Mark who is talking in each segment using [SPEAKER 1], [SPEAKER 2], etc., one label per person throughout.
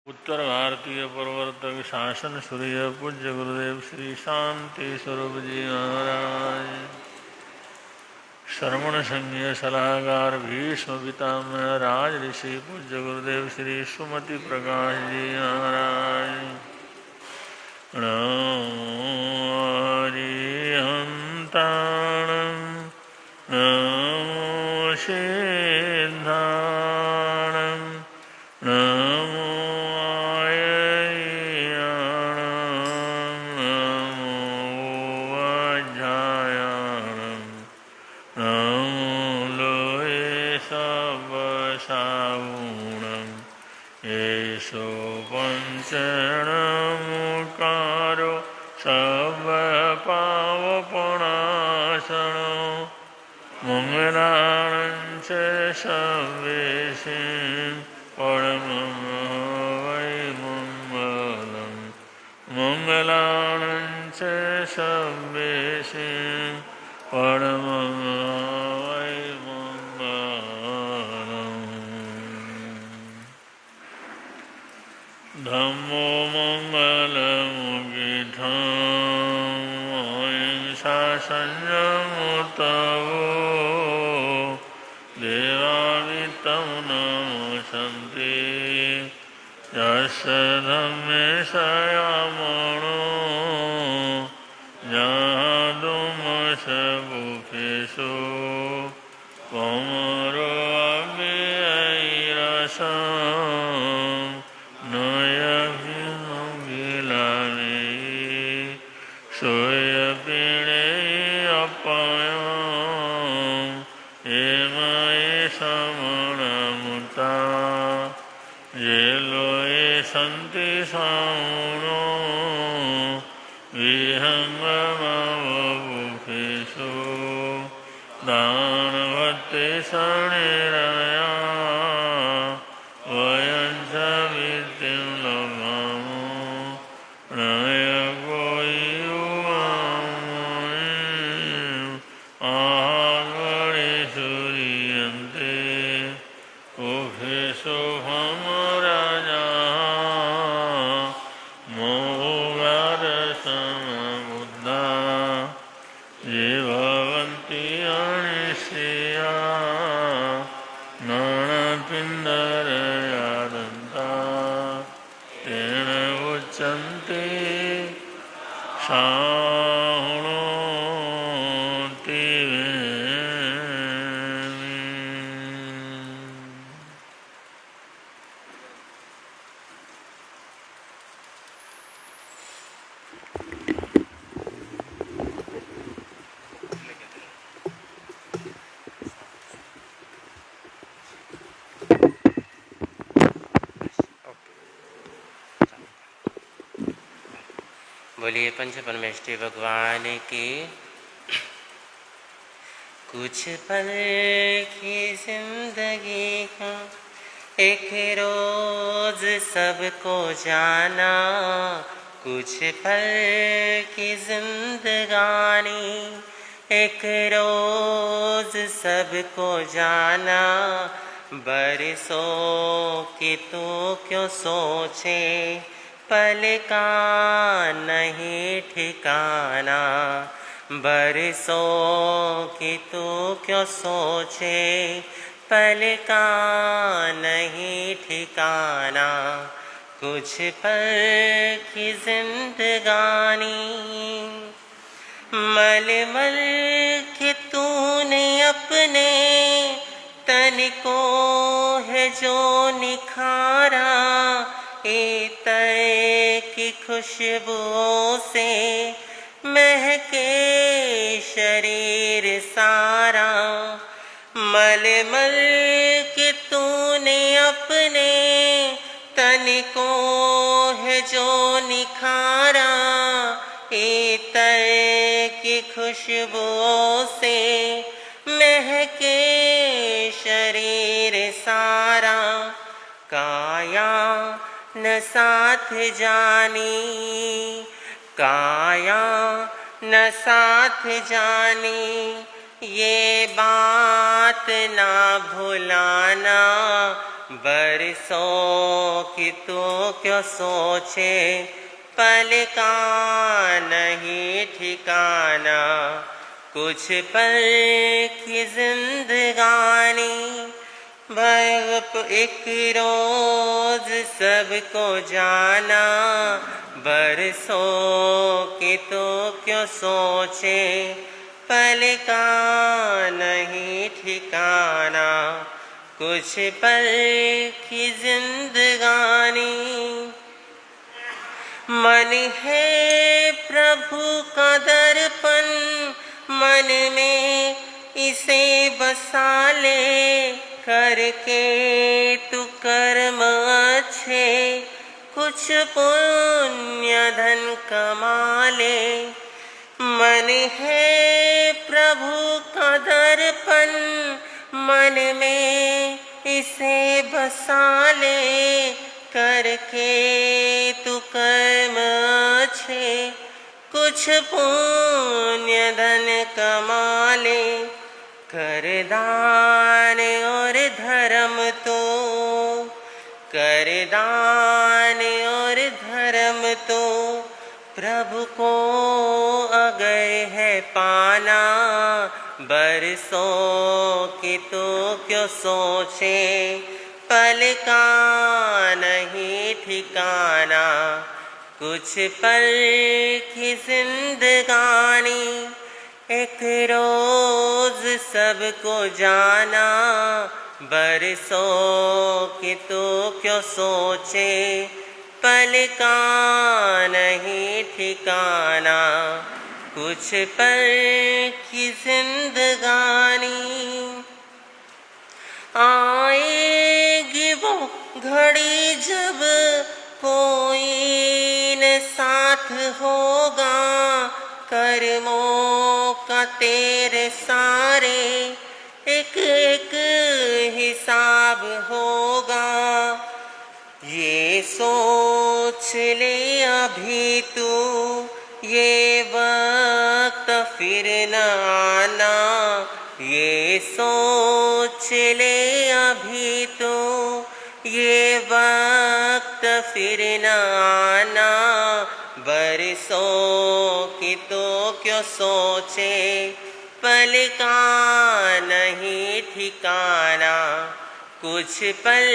[SPEAKER 1] उत्तर भारतीय प्रवर्तक शासन सूर्य पूज्य गुरुदेव श्री शांति स्वरूप जी महाराज, श्रवण संज्ञ सलाहकार भीष्म पितामह राज ऋषि पूज्य गुरुदेव श्री सुमति प्रकाश जी महाराज, हरिहंताणं नमो सिद्धाणं नमो आयर्याणं नमो वज्रायाणं नमो लोये सवसागुणं येषु पंचणमुकारो सर्वपावपणासनो मंगलानं च सर्वेषां परमं वै मंगलं मंगलानं च सर्वेषां परमं वै मंगलम्। धम्मो मंगलमुखितं अहिंसा संयमोत्तमो देवावितं नमोऽस्तु यस्य धम्मे संयमो जातुमसगुखेषु कमरो अव्ययैरसं नयभिमगिलानि सूर्यपीडे अपयं हेमये समणमुता ये लोये सन्ति साणो विहङ्गमवमुखेषु दानभक्ति शरणिरया वयं च विद्युं लभामो नयगोयुवामयम् आहगणे सूर्यन्ते उखेषु भमराजाः मोगादसमबुद्धा ये भवन्ति अनिश्चया नानापिण्डरयादन्ता तेन उच्यन्ते शृणोति मे।
[SPEAKER 2] बोलिए पंच परमेष्टि भगवान की। कुछ पल की जिंदगी का एक रोज सबको जाना, कुछ पल की जिंदगानी एक रोज सबको जाना। बरसों की तू क्यों सोचे, पल का नहीं ठिकाना। बरसों की तू क्यों सोचे, पल का नहीं ठिकाना। कुछ पल की जिंदगानी मल मल के तूने अपने तन को है जो निखारा। इतर की खुशबुओं से महके शरीर सारा। मल मल के तूने अपने तन को है जो निखारा। इतर की खुशबुओं से महके शरीर सारा। काया न साथ जानी, काया न साथ जानी, ये बात ना भुलाना। बरसों की तो क्यों सोचे, पल का नहीं ठिकाना, कुछ पल की जिंदगानी। बस एक रोज सबको जाना, बरसों की तो क्यों सोचे, पल का नहीं ठिकाना, कुछ पल की जिंदगानी। मन है प्रभु का दर्पण, मन में इसे बसा ले, करके तू कर्म अच्छे, कुछ पुण्य धन कमा ले। मन है प्रभु का दर्पण, मन में इसे बसा ले, करके तू कर्म अच्छे, कुछ पुण्य धन कमा ले। कर दान और धर्म तो, कर दान और धर्म तो, प्रभु को अगर है पाना, बरसों की तो क्यों सोचे, पल का नहीं ठिकाना, कुछ पल की जिंदगानी। एक रोज सबको जाना, बरसों की तो क्यों सोचे, पल का नहीं ठिकाना, कुछ पल की जिंदगानी। आएगी वो घड़ी जब कोई न साथ होगा, कर्मों का तेरे सारे एक एक हिसाब होगा। ये सोच ले अभी तू, ये वक्त फिर न आना, ये सोच ले अभी तू, ये वक्त फिर न आना, बरसों की तो क्यों सोचे, पल का नहीं ठिकाना, कुछ पल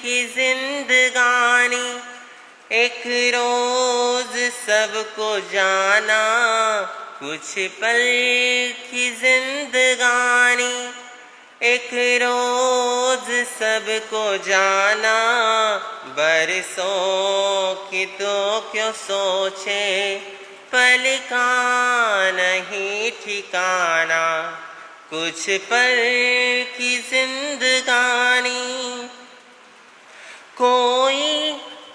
[SPEAKER 2] की जिंदगानी। एक रोज सबको जाना, कुछ पल की जिंदगानी। एक रोज सबको जाना, बरसों की तो क्यों सोचे, पल का नहीं ठिकाना, कुछ पल की जिंदगानी। कोई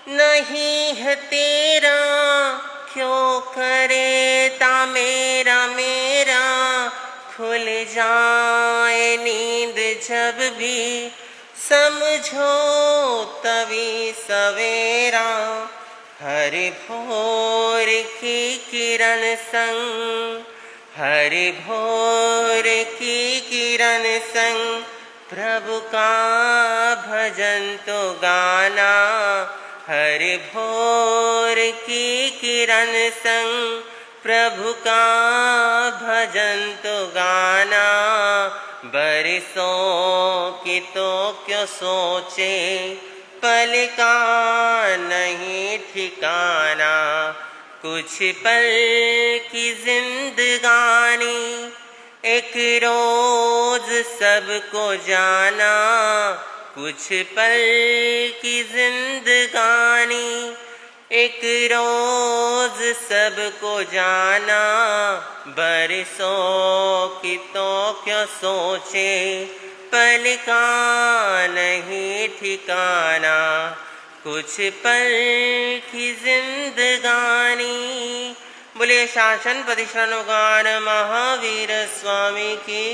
[SPEAKER 2] नहीं है तेरा, क्यों करेता मेरा मेरा, खुल जाए नींद जब भी, समझो तभी सवेरा। हर भोर की किरण संग, हर भोर की किरण संग, प्रभु का भजन तो गाना। हर भोर की किरण संग, प्रभु का भजन तो गाना। बरसों की तो क्यों सोचे, पल का नहीं ठिकाना, कुछ पल की जिंदगानी। एक रोज सबको जाना, कुछ पल की जिंदगानी। एक रोज सबको जाना, बरसों की तो क्यों सोचे, पल का नहीं ठिकाना, कुछ पल की जिंदगानी। बोले शासन प्रतिष्ठान भगवान महावीर स्वामी की।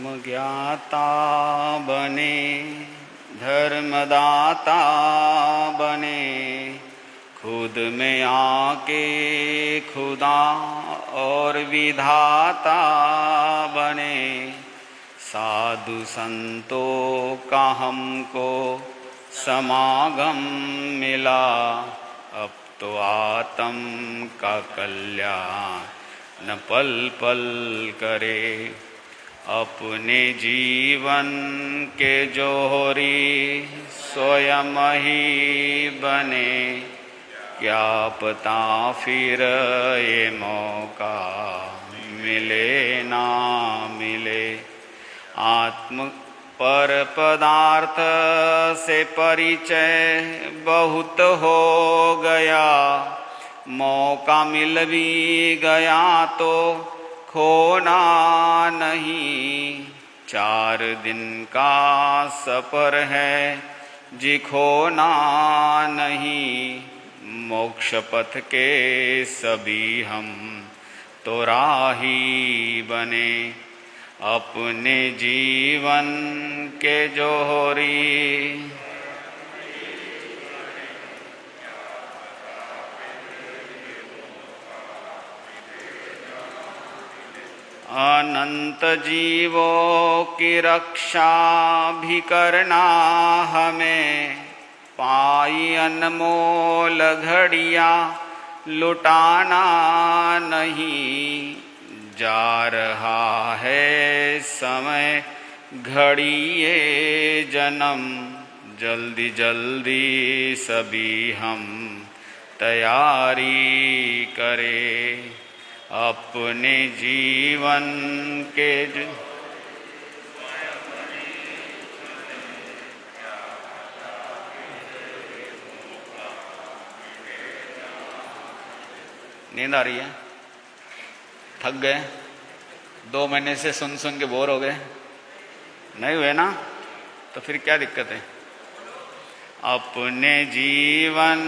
[SPEAKER 3] आत्मज्ञाता बने, धर्मदाता बने, खुद में आके खुदा और विधाता बने। साधु संतों का हमको समागम मिला, अब तो आत्म का कल्याण न पल पल करे। अपने जीवन के जोहरी स्वयं ही बने, क्या पता फिर ये मौका मिले ना मिले। आत्म पर पदार्थ से परिचय बहुत हो गया, मौका मिल भी गया तो खोना नहीं। 4 दिन का सफर है जी खोना नहीं, मोक्ष पथ के सभी हम तो राही बने। अपने जीवन के जोहरी अनंत जीवों की रक्षा भी करना हमें, पाई अनमोल घड़ियाँ लुटाना नहीं। जा रहा है समय घड़ी ये जन्म, जल्दी जल्दी सभी हम तैयारी करें। अपने जीवन के नींद आ रही है? थक गए? 2 महीने से सुन सुन के बोर हो गए? नहीं हुए ना? तो फिर क्या दिक्कत है? अपने जीवन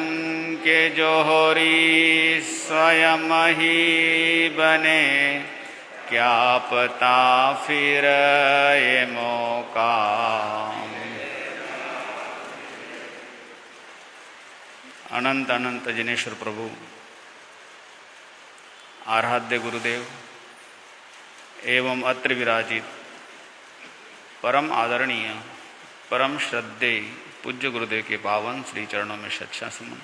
[SPEAKER 3] के जोहरी स्वयं ही बने, क्या पता फिर ये मौका। अनंत अनंत जिनेश्वर प्रभु, आराध्य गुरुदेव एवं अत्र विराजित परम आदरणीय परम श्रद्धेय पूज्य गुरुदेव के पावन श्री चरणों में शतशः सुमन।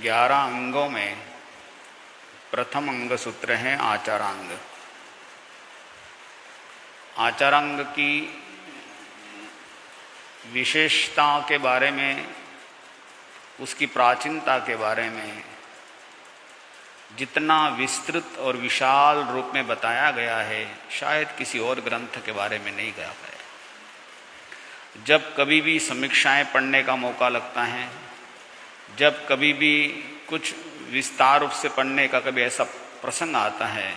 [SPEAKER 3] ग्यारह अंगों में प्रथम अंग सूत्र है आचारांग। आचारांग की विशेषता के बारे में, उसकी प्राचीनता के बारे में जितना विस्तृत और विशाल रूप में बताया गया है, शायद किसी और ग्रंथ के बारे में नहीं गया है। जब कभी भी समीक्षाएं पढ़ने का मौका लगता है, जब कभी भी कुछ विस्तार रूप से पढ़ने का कभी ऐसा प्रसंग आता है,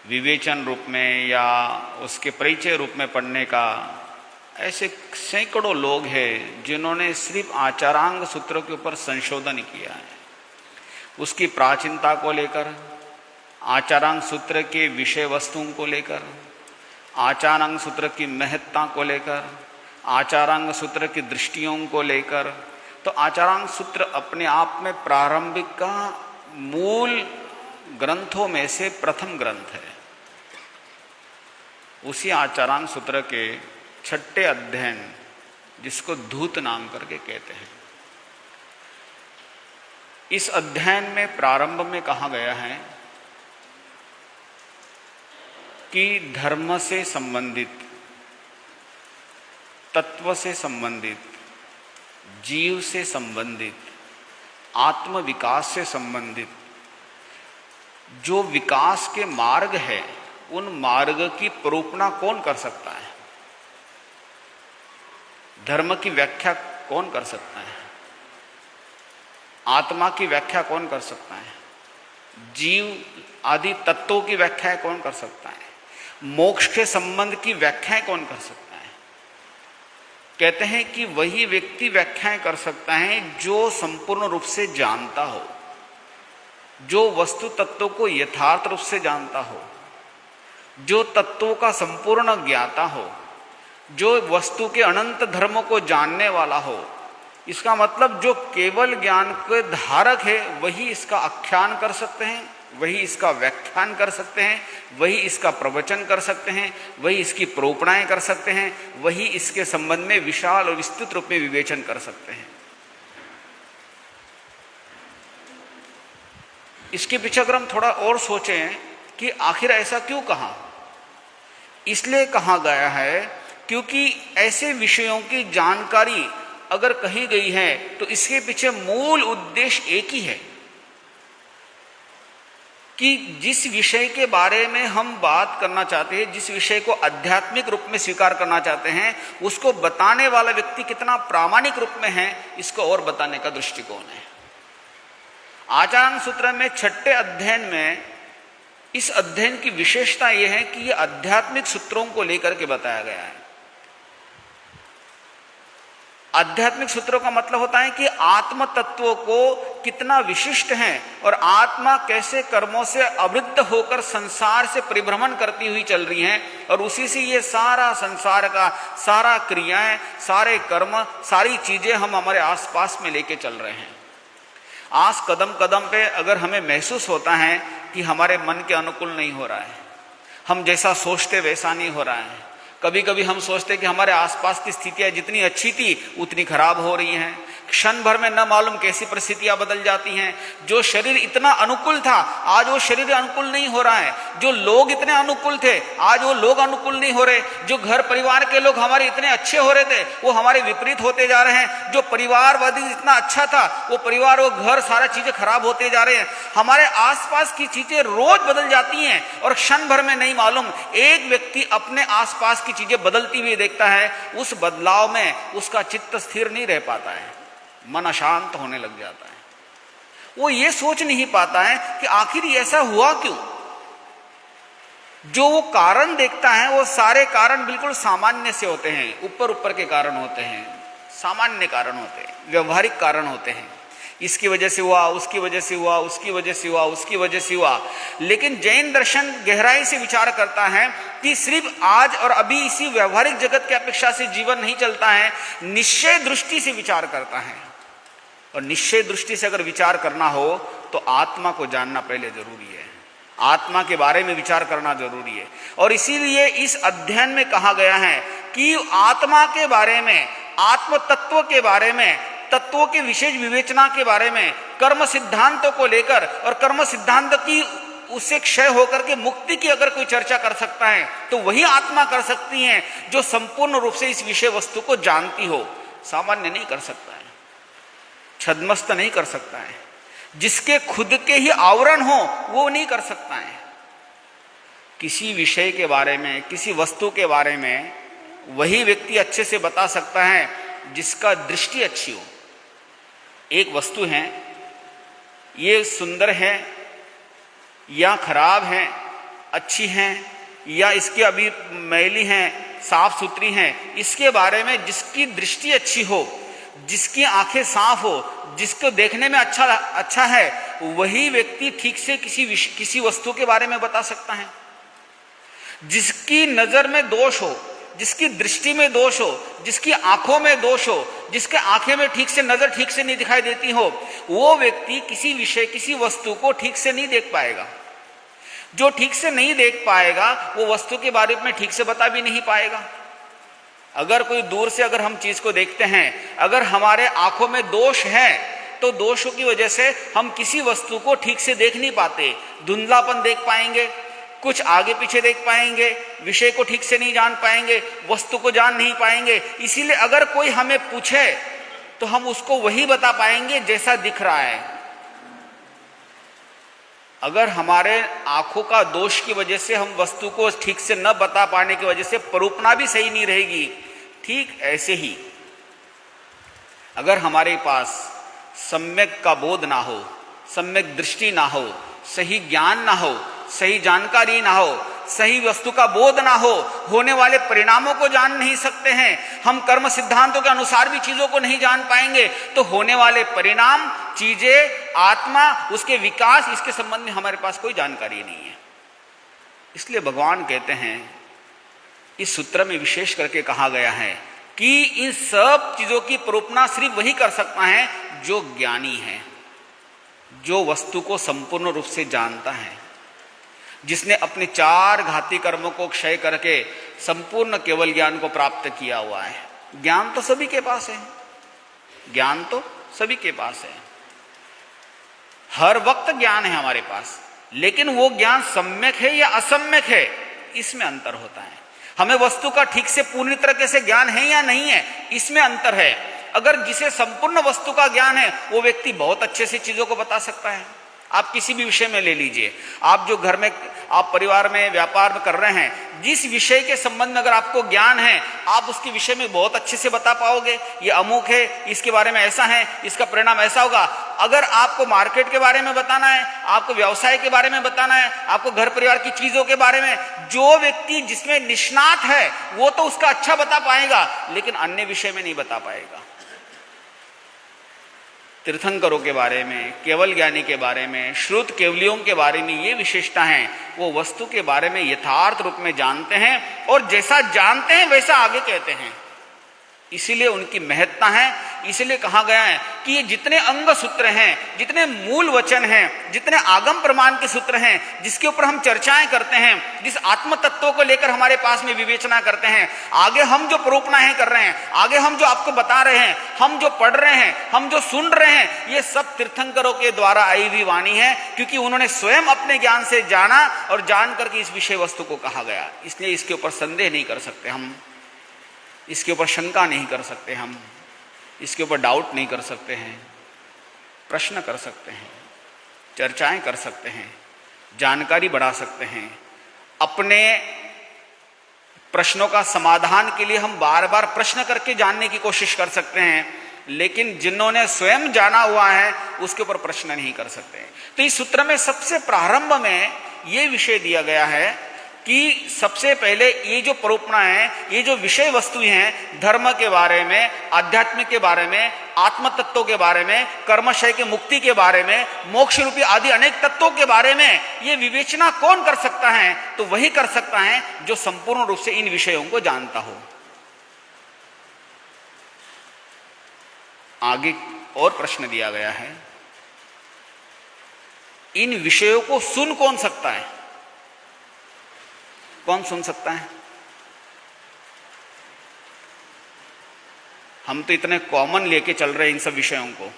[SPEAKER 3] विवेचन रूप में या उसके परिचय रूप में पढ़ने का, ऐसे सैकड़ों लोग हैं जिन्होंने सिर्फ आचारांग सूत्र के ऊपर संशोधन किया है। उसकी प्राचीनता को लेकर, आचारांग सूत्र के विषय वस्तुओं को लेकर, आचारांग सूत्र की महत्ता को लेकर, आचारांग सूत्र की दृष्टियों को लेकर। तो आचारांग सूत्र अपने आप में प्रारंभिक का मूल ग्रंथों में से प्रथम ग्रंथ है। उसी आचारांग सूत्र के 6ठे अध्ययन, जिसको धूत नाम करके कहते हैं, इस अध्ययन में प्रारंभ में कहा गया है कि धर्म से संबंधित, तत्व से संबंधित, जीव से संबंधित, आत्म विकास से संबंधित जो विकास के मार्ग है, उन मार्ग की प्रोपणा कौन कर सकता है? धर्म की व्याख्या कौन कर सकता है? आत्मा की व्याख्या कौन कर सकता है? जीव आदि तत्वों की व्याख्या कौन कर सकता है? मोक्ष के संबंध की व्याख्याएं कौन कर सकता है? कहते हैं कि वही व्यक्ति व्याख्याएं कर सकता है जो संपूर्ण रूप से जानता हो, जो वस्तु तत्वों को यथार्थ रूप से जानता हो, जो तत्वों का संपूर्ण ज्ञाता हो, जो वस्तु के अनंत धर्मों को जानने वाला हो, इसका मतलब जो केवल ज्ञान के धारक है वही इसका आख्यान कर सकते हैं, वही इसका व्याख्यान कर सकते हैं, वही इसका प्रवचन कर सकते हैं, वही इसकी प्रोपणाएं कर सकते हैं, वही इसके संबंध में विशाल और विस्तृत रूप में विवेचन कर सकते हैं। इसके पीछे अगर हम थोड़ा और सोचें कि आखिर ऐसा क्यों कहा, इसलिए कहा गया है क्योंकि ऐसे विषयों की जानकारी अगर कही गई है तो इसके पीछे मूल उद्देश्य एक ही है कि जिस विषय के बारे में हम बात करना चाहते हैं, जिस विषय को आध्यात्मिक रूप में स्वीकार करना चाहते हैं, उसको बताने वाला व्यक्ति कितना प्रामाणिक रूप में है, इसको और बताने का दृष्टिकोण है। आचार्य सूत्र में 6ठे अध्ययन में इस अध्ययन की विशेषता यह है कि यह आध्यात्मिक सूत्रों को लेकर के बताया गया है। आध्यात्मिक सूत्रों का मतलब होता है कि आत्म तत्वों को कितना विशिष्ट है और आत्मा कैसे कर्मों से अवृद्ध होकर संसार से परिभ्रमण करती हुई चल रही हैं और उसी से ये सारा संसार का सारा क्रियाएं, सारे कर्म, सारी चीजें हम हमारे आसपास में लेके चल रहे हैं। आज कदम कदम पे अगर हमें महसूस होता है कि हमारे मन के अनुकूल नहीं हो रहा है, हम जैसा सोचते वैसा नहीं हो रहा है, कभी कभी हम सोचते कि हमारे आसपास की स्थितियां जितनी अच्छी थी उतनी खराब हो रही हैं, क्षण भर में न मालूम कैसी परिस्थितियां बदल जाती हैं। जो शरीर इतना अनुकूल था आज वो शरीर अनुकूल नहीं हो रहा है, जो लोग इतने अनुकूल थे आज वो लोग अनुकूल नहीं हो रहे, जो घर परिवार के लोग हमारे इतने अच्छे हो रहे थे वो हमारे विपरीत होते जा रहे हैं, जो परिवारवादी इतना अच्छा था वो परिवार, वो घर, सारा चीजें खराब होते जा रहे हैं। हमारे आसपास की चीजें रोज बदल जाती हैं और क्षण भर में नहीं मालूम एक व्यक्ति अपने आसपास की चीजें बदलती हुई देखता है, उस बदलाव में उसका चित्त स्थिर नहीं रह पाता है, मन अशांत होने लग जाता है। वो ये सोच नहीं पाता है कि आखिर ऐसा हुआ क्यों। जो वो कारण देखता है वो सारे कारण बिल्कुल सामान्य से होते हैं, ऊपर ऊपर के कारण होते हैं, सामान्य कारण होते हैं, व्यवहारिक कारण होते हैं। इसकी वजह से हुआ, उसकी वजह से हुआ, उसकी वजह से हुआ, उसकी वजह से हुआ। लेकिन जैन दर्शन गहराई से विचार करता है कि सिर्फ आज और अभी इसी व्यवहारिक जगत की अपेक्षा से जीवन नहीं चलता है, निश्चय दृष्टि से विचार करता है। और निश्चय दृष्टि से अगर विचार करना हो तो आत्मा को जानना पहले जरूरी है, आत्मा के बारे में विचार करना जरूरी है। और इसीलिए इस अध्ययन में कहा गया है कि आत्मा के बारे में, आत्म तत्व के बारे में, तत्वों के विशेष विवेचना के बारे में, कर्म सिद्धांतों को लेकर और कर्म सिद्धांत की उससे क्षय होकर के मुक्ति की अगर कोई चर्चा कर सकता है तो वही आत्मा कर सकती है जो संपूर्ण रूप से इस विषय वस्तु को जानती हो। सामान्य नहीं कर सकता है, छद्मस्त नहीं कर सकता है, जिसके खुद के ही आवरण हो वो नहीं कर सकता है। किसी विषय के बारे में, किसी वस्तु के बारे में वही व्यक्ति अच्छे से बता सकता है जिसका दृष्टि अच्छी हो। एक वस्तु है, ये सुंदर है या खराब है, अच्छी है या इसके अभी मैली है, साफ सुथरी है, इसके बारे में जिसकी दृष्टि अच्छी हो, जिसकी आंखें साफ हो, जिसको देखने में अच्छा है, वही व्यक्ति ठीक से किसी वस्तु के बारे में बता सकता है। जिसकी नजर में दोष हो, जिसकी दृष्टि में दोष हो, जिसकी आंखों में दोष हो, जिसके आंखें में ठीक से नजर ठीक से नहीं दिखाई देती हो, वो व्यक्ति किसी विषय, किसी वस्तु को ठीक से नहीं देख पाएगा। जो ठीक से नहीं देख पाएगा वो वस्तु के बारे में ठीक से बता भी नहीं पाएगा। अगर कोई दूर से अगर हम चीज को देखते हैं, अगर हमारे आंखों में दोष है तो दोषों की वजह से हम किसी वस्तु को ठीक से देख नहीं पाते, धुंधलापन देख पाएंगे, कुछ आगे पीछे देख पाएंगे, विषय को ठीक से नहीं जान पाएंगे, वस्तु को जान नहीं पाएंगे। इसीलिए अगर कोई हमें पूछे तो हम उसको वही बता पाएंगे जैसा दिख रहा है। अगर हमारे आंखों का दोष की वजह से हम वस्तु को ठीक से न बता पाने की वजह से परूपना भी सही नहीं रहेगी, ठीक ऐसे ही अगर हमारे पास सम्यक का बोध ना हो, सम्यक दृष्टि ना हो, सही ज्ञान ना हो, सही जानकारी ना हो, सही वस्तु का बोध ना हो, होने वाले परिणामों को जान नहीं सकते हैं, हम कर्म सिद्धांतों के अनुसार भी चीजों को नहीं जान पाएंगे तो होने वाले परिणाम, चीजें आत्मा, उसके विकास, इसके संबंध में हमारे पास कोई जानकारी नहीं है। इसलिए भगवान कहते हैं, इस सूत्र में विशेष करके कहा गया है कि इन सब चीजों की प्रोपना सिर्फ वही कर सकता है जो ज्ञानी है, जो वस्तु को संपूर्ण रूप से जानता है, जिसने अपने 4 घाती कर्मों को क्षय करके संपूर्ण केवल ज्ञान को प्राप्त किया हुआ है। ज्ञान तो सभी के पास है, ज्ञान तो सभी के पास है, हर वक्त ज्ञान है हमारे पास, लेकिन वो ज्ञान सम्यक है या असम्यक है, इसमें अंतर होता है। हमें वस्तु का ठीक से पूर्ण तरीके से ज्ञान है या नहीं है, इसमें अंतर है। अगर जिसे संपूर्ण वस्तु का ज्ञान है, वो व्यक्ति बहुत अच्छे से चीजों को बता सकता है। आप किसी भी विषय में ले लीजिए, आप जो घर में, आप परिवार में व्यापार कर रहे हैं, जिस विषय के संबंध में अगर आपको ज्ञान है, आप उसके विषय में बहुत अच्छे से बता पाओगे। ये अमुक है, इसके बारे में ऐसा है, इसका परिणाम ऐसा होगा। अगर आपको मार्केट के बारे में बताना है, आपको व्यवसाय के बारे में बताना है, आपको घर परिवार की चीजों के बारे में, जो व्यक्ति जिसमें निष्णात है वो तो उसका अच्छा बता पाएगा, लेकिन अन्य विषय में नहीं बता पाएगा। तीर्थंकरों के बारे में, केवल ज्ञानी के बारे में, श्रुत केवलियों के बारे में ये विशेषता है, वो वस्तु के बारे में यथार्थ रूप में जानते हैं और जैसा जानते हैं वैसा आगे कहते हैं। इसीलिए उनकी महत्ता है। इसीलिए कहा गया है कि ये जितने अंग सूत्र हैं, जितने मूल वचन हैं, जितने आगम प्रमाण के सूत्र हैं, जिसके ऊपर हम चर्चाएं करते हैं, जिस आत्म तत्वों को लेकर हमारे पास में विवेचना करते हैं, आगे हम जो प्रोपनाएं कर रहे हैं, आगे हम जो आपको बता रहे हैं, हम जो पढ़ रहे हैं, हम जो सुन रहे हैं, ये सब तीर्थंकरों के द्वारा आई हुई वाणी है, क्योंकि उन्होंने स्वयं अपने ज्ञान से जाना और जान करके इस विषय वस्तु को कहा गया। इसलिए इसके ऊपर संदेह नहीं कर सकते हम, इसके ऊपर शंका नहीं कर सकते हम, इसके ऊपर डाउट नहीं कर सकते हैं, प्रश्न कर सकते हैं, चर्चाएं कर सकते हैं, जानकारी बढ़ा सकते हैं। अपने प्रश्नों का समाधान के लिए हम बार बार प्रश्न करके जानने की कोशिश कर सकते हैं, लेकिन जिन्होंने स्वयं जाना हुआ है उसके ऊपर प्रश्न नहीं कर सकते। तो इस सूत्र में सबसे प्रारंभ में यह विषय दिया गया है कि सबसे पहले ये जो प्रोपना है, ये जो विषय वस्तु हैं, धर्म के बारे में, आध्यात्मिक के बारे में, आत्म तत्वों के बारे में, कर्मशय के मुक्ति के बारे में, मोक्ष रूपी आदि अनेक तत्वों के बारे में ये विवेचना कौन कर सकता है? तो वही कर सकता है जो संपूर्ण रूप से इन विषयों को जानता हो। आगे और प्रश्न दिया गया है, इन विषयों को सुन कौन सकता है? कौन सुन सकता है? हम तो इतने कॉमन लेके चल रहे हैं इन सब विषयों को,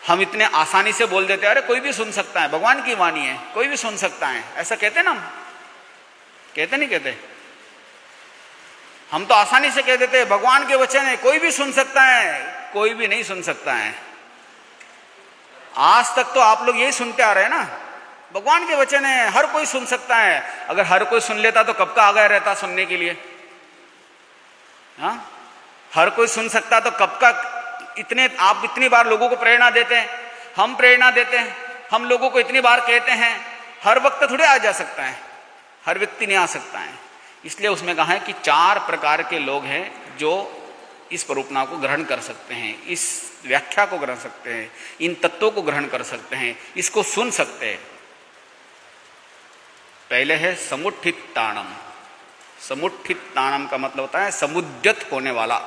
[SPEAKER 3] हम इतने आसानी से बोल देते हैं, अरे कोई भी सुन सकता है, भगवान की वाणी है, कोई भी सुन सकता है। ऐसा कहते ना हम, कहते नहीं कहते? हम तो आसानी से कह देते हैं भगवान के वचन है, कोई भी सुन सकता है। कोई भी नहीं सुन सकता है। आज तक तो आप लोग यही सुनते आ रहे हैं ना, भगवान के वचन है, हर कोई सुन सकता है। अगर हर कोई सुन लेता तो कब का आ गया रहता सुनने के लिए? हाँ, हर कोई सुन सकता तो कब का आप इतनी बार लोगों को प्रेरणा देते हैं, हम प्रेरणा देते हैं, हम लोगों को इतनी बार कहते हैं। हर वक्त थोड़े आ जा सकता है, हर व्यक्ति नहीं आ सकता है। इसलिए उसमें कहा है कि 4 प्रकार के लोग हैं जो इस प्रोपना को ग्रहण कर सकते हैं, इस व्याख्या को ग्रहण सकते हैं, इन तत्वों को ग्रहण कर सकते हैं, इसको सुन सकते हैं। पहले है समुत्थित ताणम। समुत्थित ताणम का मतलब होता है समुद्यत होने वाला।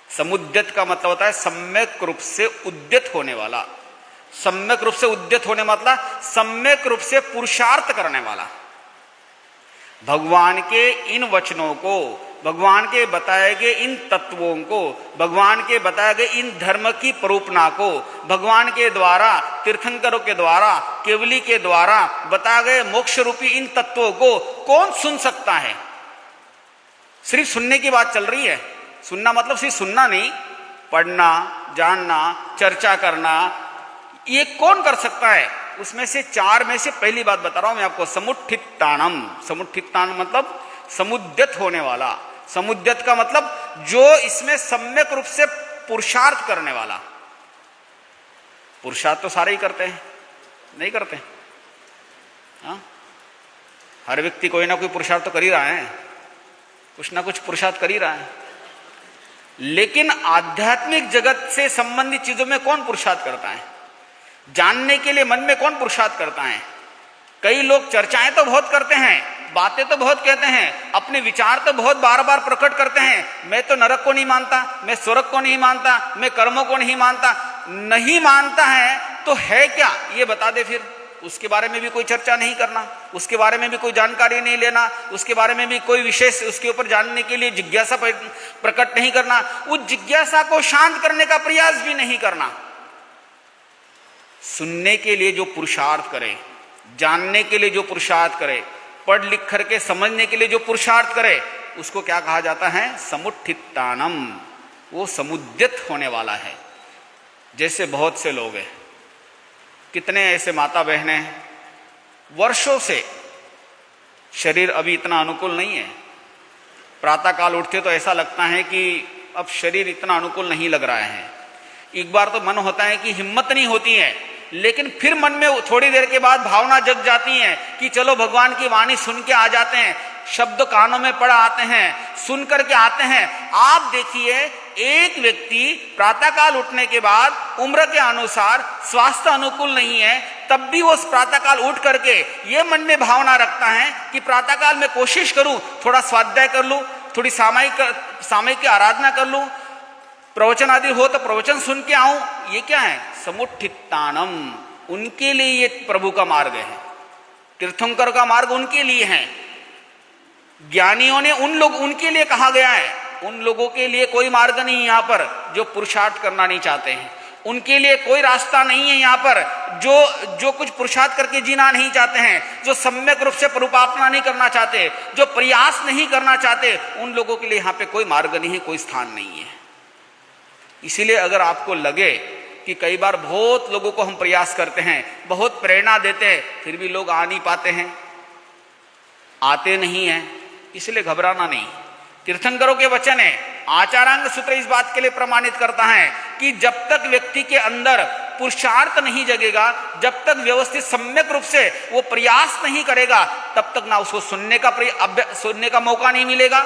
[SPEAKER 3] समुद्यत का मतलब होता है सम्यक रूप से उद्यत होने वाला। सम्यक रूप से उद्यत होने मतलब सम्यक रूप से पुरुषार्थ करने वाला। भगवान के इन वचनों को, भगवान के बताए गए इन तत्वों को, भगवान के बताए गए इन धर्म की प्रोपना को, भगवान के द्वारा, तीर्थंकरों के द्वारा, केवली के द्वारा बताए गए मोक्ष रूपी इन तत्वों को कौन सुन सकता है? सिर्फ सुनने की बात चल रही है। सुनना मतलब सिर्फ सुनना नहीं, पढ़ना, जानना, चर्चा करना, ये कौन कर सकता है? उसमें से 4 में से पहली बात बता रहा हूं मैं आपको, समुत्थित ताणम। समुत्थित ताणम मतलब समुद्यत होने वाला। समुद्यत का मतलब जो इसमें सम्यक रूप से पुरुषार्थ करने वाला। पुरुषार्थ तो सारे ही करते हैं, नहीं करते? हाँ, हर व्यक्ति कोई ना कोई पुरुषार्थ तो कर ही रहा है, कुछ ना कुछ पुरुषार्थ कर ही रहा है। लेकिन आध्यात्मिक जगत से संबंधित चीजों में कौन पुरुषार्थ करता है? जानने के लिए मन में कौन पुरुषार्थ करता है? कई लोग चर्चाएं तो बहुत करते हैं, बातें तो बहुत कहते हैं, अपने विचार तो बहुत बार बार प्रकट करते हैं, मैं तो नरक को नहीं मानता, मैं स्वर्ग को नहीं मानता, मैं कर्मों को नहीं मानता। नहीं मानता है तो है क्या ये बता दे, फिर उसके बारे में भी कोई चर्चा नहीं करना, उसके बारे में भी कोई जानकारी नहीं लेना, उसके बारे में भी कोई विशेष उसके ऊपर जानने के लिए जिज्ञासा प्रकट नहीं करना, उस जिज्ञासा को शांत करने का प्रयास भी नहीं करना। सुनने के लिए जो पुरुषार्थ करे, जानने के लिए जो पुरुषार्थ करे, पढ़ लिख करके समझने के लिए जो पुरुषार्थ करे, उसको क्या कहा जाता है? समुत्थितानम। वो समुद्यत होने वाला है। जैसे बहुत से लोग हैं, कितने ऐसे माता बहनें हैं, वर्षों से शरीर अभी इतना अनुकूल नहीं है, प्रातःकाल उठते तो ऐसा लगता है कि अब शरीर इतना अनुकूल नहीं लग रहा है। एक बार तो मन होता है कि हिम्मत नहीं होती है, लेकिन फिर मन में थोड़ी देर के बाद भावना जग जाती है कि चलो भगवान की वाणी सुन के आ जाते हैं, शब्द कानों में पड़ आते हैं, सुन करके आते हैं। आप देखिए, एक व्यक्ति प्रातःकाल उठने के बाद उम्र के अनुसार स्वास्थ्य अनुकूल नहीं है, तब भी वो प्रातःकाल उठ करके ये मन में भावना रखता है कि प्रातःकाल में कोशिश करूं, थोड़ा स्वाध्याय कर लूं, थोड़ी सामयिक की आराधना कर लूं, प्रवचन आदि हो तो प्रवचन सुन के आऊं। ये क्या है? समुत्थितानम। उनके लिए ये प्रभु का मार्ग है, तीर्थंकर का मार्ग उनके लिए है। ज्ञानियों ने उनके लिए कहा गया है। उन लोगों के लिए कोई मार्ग नहीं यहां पर जो पुरुषार्थ करना नहीं चाहते हैं। उनके लिए कोई रास्ता नहीं है यहाँ पर जो कुछ पुरुषार्थ करके जीना नहीं चाहते हैं, जो सम्यक रूप से परुपापना नहीं करना चाहते, जो प्रयास नहीं करना चाहते, उन लोगों के लिए यहाँ पे कोई मार्ग नहीं है, कोई स्थान नहीं है। इसीलिए अगर आपको लगे कि कई बार बहुत लोगों को हम प्रयास करते हैं, बहुत प्रेरणा देते हैं, फिर भी लोग आ नहीं पाते हैं, आते नहीं हैं, इसलिए घबराना नहीं। तीर्थंकरों के वचन है, आचारांग सूत्र इस बात के लिए प्रमाणित करता है कि जब तक व्यक्ति के अंदर पुरुषार्थ नहीं जगेगा, जब तक व्यवस्थित सम्यक रूप से वो प्रयास नहीं करेगा, तब तक ना उसको सुनने का मौका नहीं मिलेगा,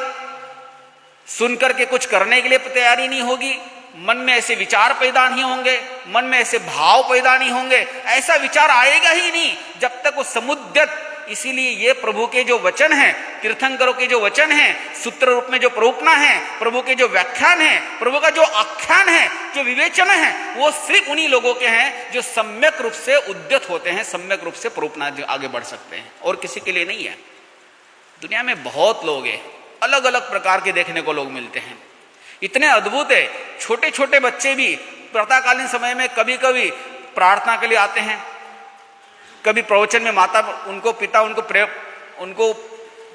[SPEAKER 3] सुन करके कुछ करने के लिए तैयारी नहीं होगी, मन में ऐसे विचार पैदा नहीं होंगे, मन में ऐसे भाव पैदा नहीं होंगे, ऐसा विचार आएगा ही नहीं जब तक वो समुद्यत। इसीलिए ये प्रभु के जो वचन हैं, तीर्थंकरों के जो वचन हैं, सूत्र रूप में जो प्ररूपना है, प्रभु के जो व्याख्यान है, प्रभु का जो आख्यान है, जो विवेचन है, वो सिर्फ उन्हीं लोगों के हैं जो सम्यक रूप से उद्यत होते हैं, सम्यक रूप से प्ररूपना आगे बढ़ सकते हैं, और किसी के लिए नहीं है। दुनिया में बहुत लोग हैं, अलग अलग प्रकार के देखने को लोग मिलते हैं, इतने अद्भुत है। छोटे छोटे बच्चे भी प्रातःकालीन समय में कभी कभी प्रार्थना के लिए आते हैं, कभी प्रवचन में माता उनको पिता उनको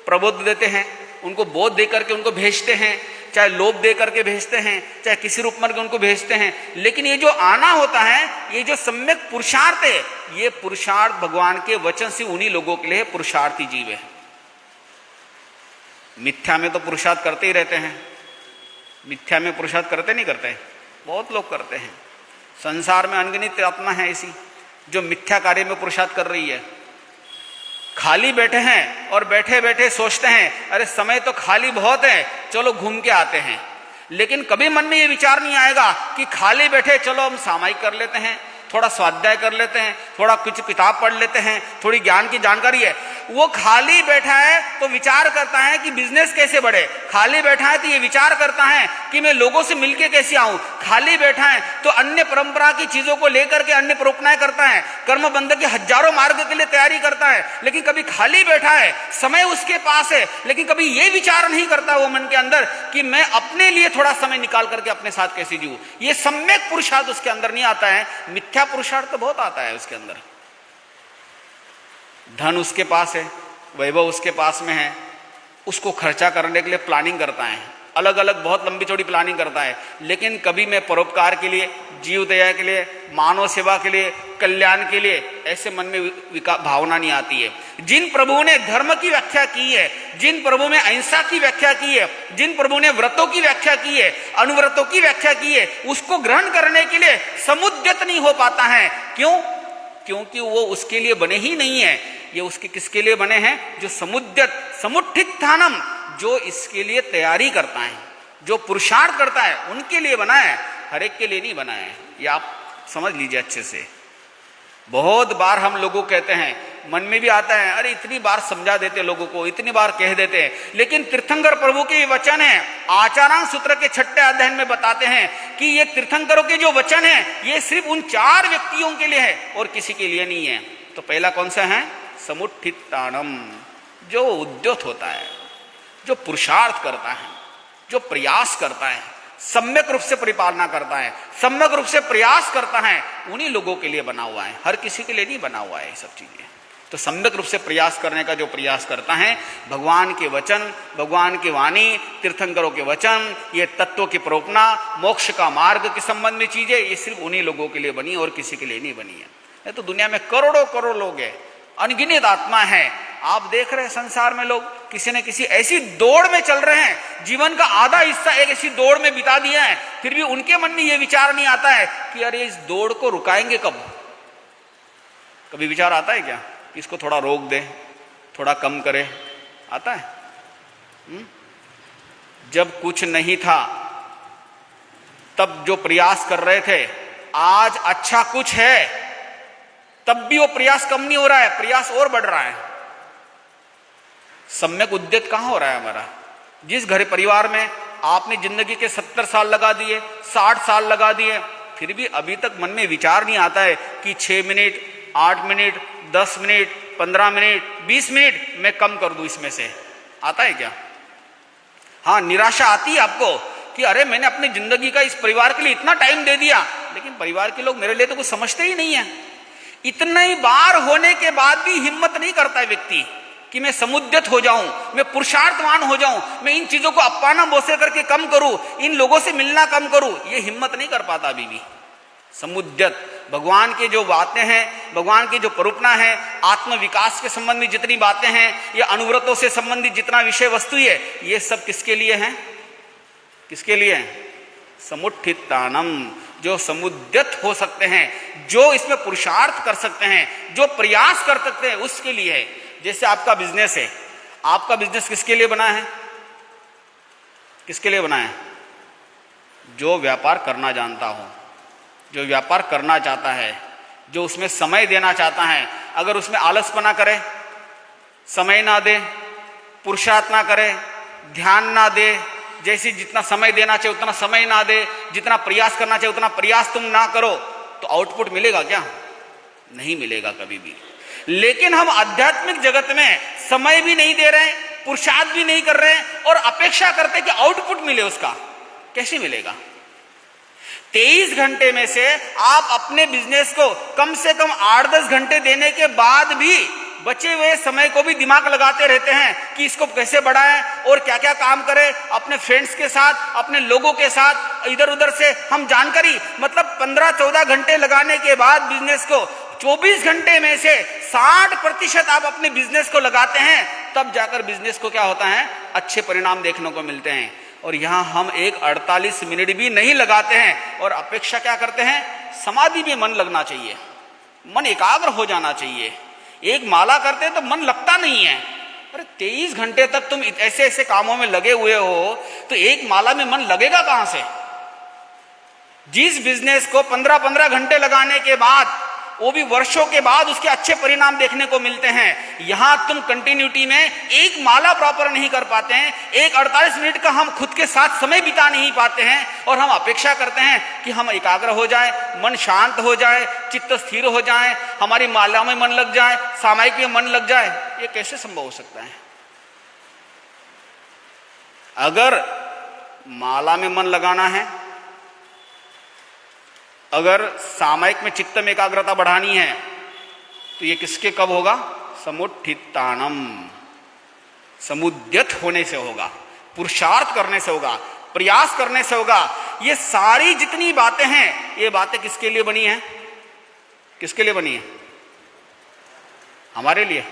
[SPEAKER 3] प्रबोध देते हैं, उनको बोध दे करके उनको भेजते हैं, चाहे लोभ दे करके भेजते हैं, चाहे किसी रूप में उनको भेजते हैं। लेकिन ये जो आना होता है, ये जो सम्यक पुरुषार्थ है, ये पुरुषार्थ भगवान के वचन से उन्हीं लोगों के लिए पुरुषार्थी जीव है। मिथ्या में तो पुरुषार्थ करते ही रहते हैं, मिथ्या में पुरुषार्थ करते नहीं करते, बहुत लोग करते हैं। संसार में अनगिनत आत्मा है ऐसी जो मिथ्या कार्य में पुरुषार्थ कर रही है। खाली बैठे हैं और बैठे बैठे सोचते हैं, अरे समय तो खाली बहुत है, चलो घूम के आते हैं। लेकिन कभी मन में ये विचार नहीं आएगा कि खाली बैठे चलो हम सामायिक कर लेते हैं, थोड़ा स्वाध्याय कर लेते हैं, थोड़ा कुछ किताब पढ़ लेते हैं, थोड़ी ज्ञान की जानकारी है। वो खाली बैठा है तो विचार करता है कि बिजनेस कैसे बढ़े, खाली बैठा है तो ये विचार करता है कि मैं लोगों से मिलके कैसे आऊं, खाली बैठा है तो अन्य परंपरा की चीजों को लेकर के अन्य प्रोपनाएं करता है, कर्म बंध के हजारों मार्ग के लिए तैयारी करता है। लेकिन कभी खाली बैठा है, समय उसके पास है, लेकिन कभी ये विचार नहीं करता वो मन के अंदर कि मैं अपने लिए थोड़ा समय निकाल करके अपने साथ कैसे जीऊं। ये सम्यक पुरुषार्थ उसके अंदर नहीं आता है, मिथ्या पुरुषार्थ तो बहुत आता है उसके अंदर। धन उसके पास है, वैभव उसके पास में है, उसको खर्चा करने के लिए प्लानिंग करता है, अलग अलग बहुत लंबी चौड़ी प्लानिंग करता है। लेकिन कभी मैं परोपकार के लिए, जीव दया के लिए, मानव सेवा के लिए, कल्याण के लिए ऐसे मन में भावना नहीं आती है। जिन प्रभु ने धर्म की व्याख्या की है, जिन प्रभु ने अहिंसा की व्याख्या की है, जिन प्रभु ने व्रतों की व्याख्या की है, अनुव्रतों की व्याख्या की है, उसको ग्रहण करने के लिए समुद्यत नहीं हो पाता है। क्यों? क्योंकि वो उसके लिए बने ही नहीं है। ये उसके किसके लिए बने हैं? जो समुद्यत, समुत्थितानम, जो इसके लिए तैयारी करता है, जो पुरुषार्थ करता है उनके लिए बना है, हर एक के लिए नहीं बना है। ये आप समझ लीजिए अच्छे से। बहुत बार हम लोगों कहते हैं, मन में भी आता है, अरे इतनी बार समझा देते लोगों को, इतनी बार कह देते हैं, लेकिन तीर्थंकर प्रभु के वचन है, आचारांग सूत्र के 6ठे अध्याय में बताते हैं कि ये तीर्थंकरों के जो वचन है ये सिर्फ उन 4 व्यक्तियों के लिए है और किसी के लिए नहीं है। तो पहला कौन सा है? समुत्थितानम, जो उद्यत होता है, जो पुरुषार्थ करता है, जो प्रयास करता है, सम्यक रूप से परिपालना करता है, सम्यक रूप से प्रयास करता है, उन्हीं लोगों के लिए बना हुआ है, हर किसी के लिए नहीं बना हुआ है ये सब चीजें। तो सम्यक रूप से प्रयास करने का जो प्रयास करता है, भगवान के वचन, भगवान की वाणी, तीर्थंकरों के वचन, ये तत्व की प्रोपना, मोक्ष का मार्ग के संबंध में चीजें, ये सिर्फ उन्हीं लोगों के लिए बनी और किसी के लिए नहीं बनी है। नहीं तो दुनिया में करोड़ों करोड़ लोग हैं, अनगिनत आत्मा है। आप देख रहे हैं संसार में लोग किसी न किसी ऐसी दौड़ में चल रहे हैं, जीवन का आधा हिस्सा एक ऐसी दौड़ में बिता दिया है, फिर भी उनके मन में यह विचार नहीं आता है कि अरे इस दौड़ को रुकाएंगे कब। कभी विचार आता है क्या कि इसको थोड़ा रोक दे, थोड़ा कम करे? आता है? जब कुछ नहीं था तब जो प्रयास कर रहे थे, आज अच्छा कुछ है तब भी वो प्रयास कम नहीं हो रहा है, प्रयास और बढ़ रहा है। सम्यक उद्यत कहां हो रहा है हमारा? जिस घर परिवार में आपने जिंदगी के 70 साल लगा दिए, 60 साल लगा दिए, फिर भी अभी तक मन में विचार नहीं आता है कि 6 minute, 8 minute, 10 minute, 15 minute, 20 minute मैं कम कर दूं इसमें से। आता है क्या? हाँ, निराशा आती है आपको कि अरे मैंने अपनी जिंदगी का इस परिवार के लिए इतना टाइम दे दिया, लेकिन परिवार के लोग मेरे लिए तो कुछ समझते ही नहीं है। इतने ही बार होने के बाद भी हिम्मत नहीं करता है व्यक्ति कि मैं समुद्यत हो जाऊं, मैं पुरुषार्थवान हो जाऊं, मैं इन चीजों को अपना बोसे करके कम करूं, इन लोगों से मिलना कम करूं, ये हिम्मत नहीं कर पाता अभी भी। समुद्यत, भगवान के जो बातें हैं, भगवान की जो परूपना है, आत्म विकास के संबंधी जितनी बातें हैं, या अनुव्रतों से संबंधित जितना विषय वस्तु है, ये सब किसके लिए है? किसके लिए है? समुत्थितानम, जो समुद्यत हो सकते हैं, जो इसमें पुरुषार्थ कर सकते हैं, जो प्रयास कर सकते हैं, उसके लिए है। जैसे आपका बिजनेस है, आपका बिजनेस किसके लिए बना है? किसके लिए बना है? जो व्यापार करना जानता हो, जो व्यापार करना चाहता है, जो उसमें समय देना चाहता है, अगर उसमें आलसपना करे, समय ना दे, पुरुषार्थ ना करे, ध्यान ना दे, जैसे जितना समय देना चाहिए उतना समय ना दे, जितना प्रयास करना चाहिए उतना प्रयास तुम ना करो, तो आउटपुट मिलेगा क्या? नहीं मिलेगा कभी भी। लेकिन हम आध्यात्मिक जगत में समय भी नहीं दे रहे हैं, पुरुषार्थ भी नहीं कर रहे हैं और अपेक्षा करते कि आउटपुट मिले उसका। कैसे मिलेगा? 23 घंटे में से आप अपने बिजनेस को कम से कम 8-10 घंटे देने के बाद भी बचे हुए समय को भी दिमाग लगाते रहते हैं कि इसको कैसे बढ़ाएं और क्या क्या काम करें, अपने फ्रेंड्स के साथ, अपने लोगों के साथ, इधर उधर से हम जानकारी, मतलब 15-14 घंटे लगाने के बाद बिजनेस को 24 घंटे में से 60% आप अपने बिजनेस को लगाते हैं, तब जाकर बिजनेस को क्या होता है? अच्छे परिणाम देखने को मिलते हैं। और यहां हम एक 48 मिनट भी नहीं लगाते हैं और अपेक्षा क्या करते हैं? समाधि में मन लगना चाहिए, मन एकाग्र हो जाना चाहिए। एक माला करते हैं तो मन लगता नहीं है। अरे 23 घंटे तक तुम ऐसे ऐसे कामों में लगे हुए हो, तो एक माला में मन लगेगा कहां से? जिस बिजनेस को 15-15 घंटे लगाने के बाद, वो भी वर्षों के बाद, उसके अच्छे परिणाम देखने को मिलते हैं, यहां तुम कंटिन्यूटी में एक माला प्रॉपर नहीं कर पाते हैं, एक 48 मिनट का हम खुद के साथ समय बिता नहीं पाते हैं, और हम अपेक्षा करते हैं कि हम एकाग्र हो जाए, मन शांत हो जाए, चित्त स्थिर हो जाए, हमारी माला में मन लग जाए, सामायिक में मन लग जाए। ये कैसे संभव हो सकता है? अगर माला में मन लगाना है, अगर सामायिक में चित्त में एकाग्रता बढ़ानी है, तो ये किसके कब होगा? समुत्थितानम, समुद्यत होने से होगा, पुरुषार्थ करने से होगा, प्रयास करने से होगा। ये सारी जितनी बातें हैं, ये बातें किसके लिए बनी हैं? किसके लिए बनी है? हमारे लिए।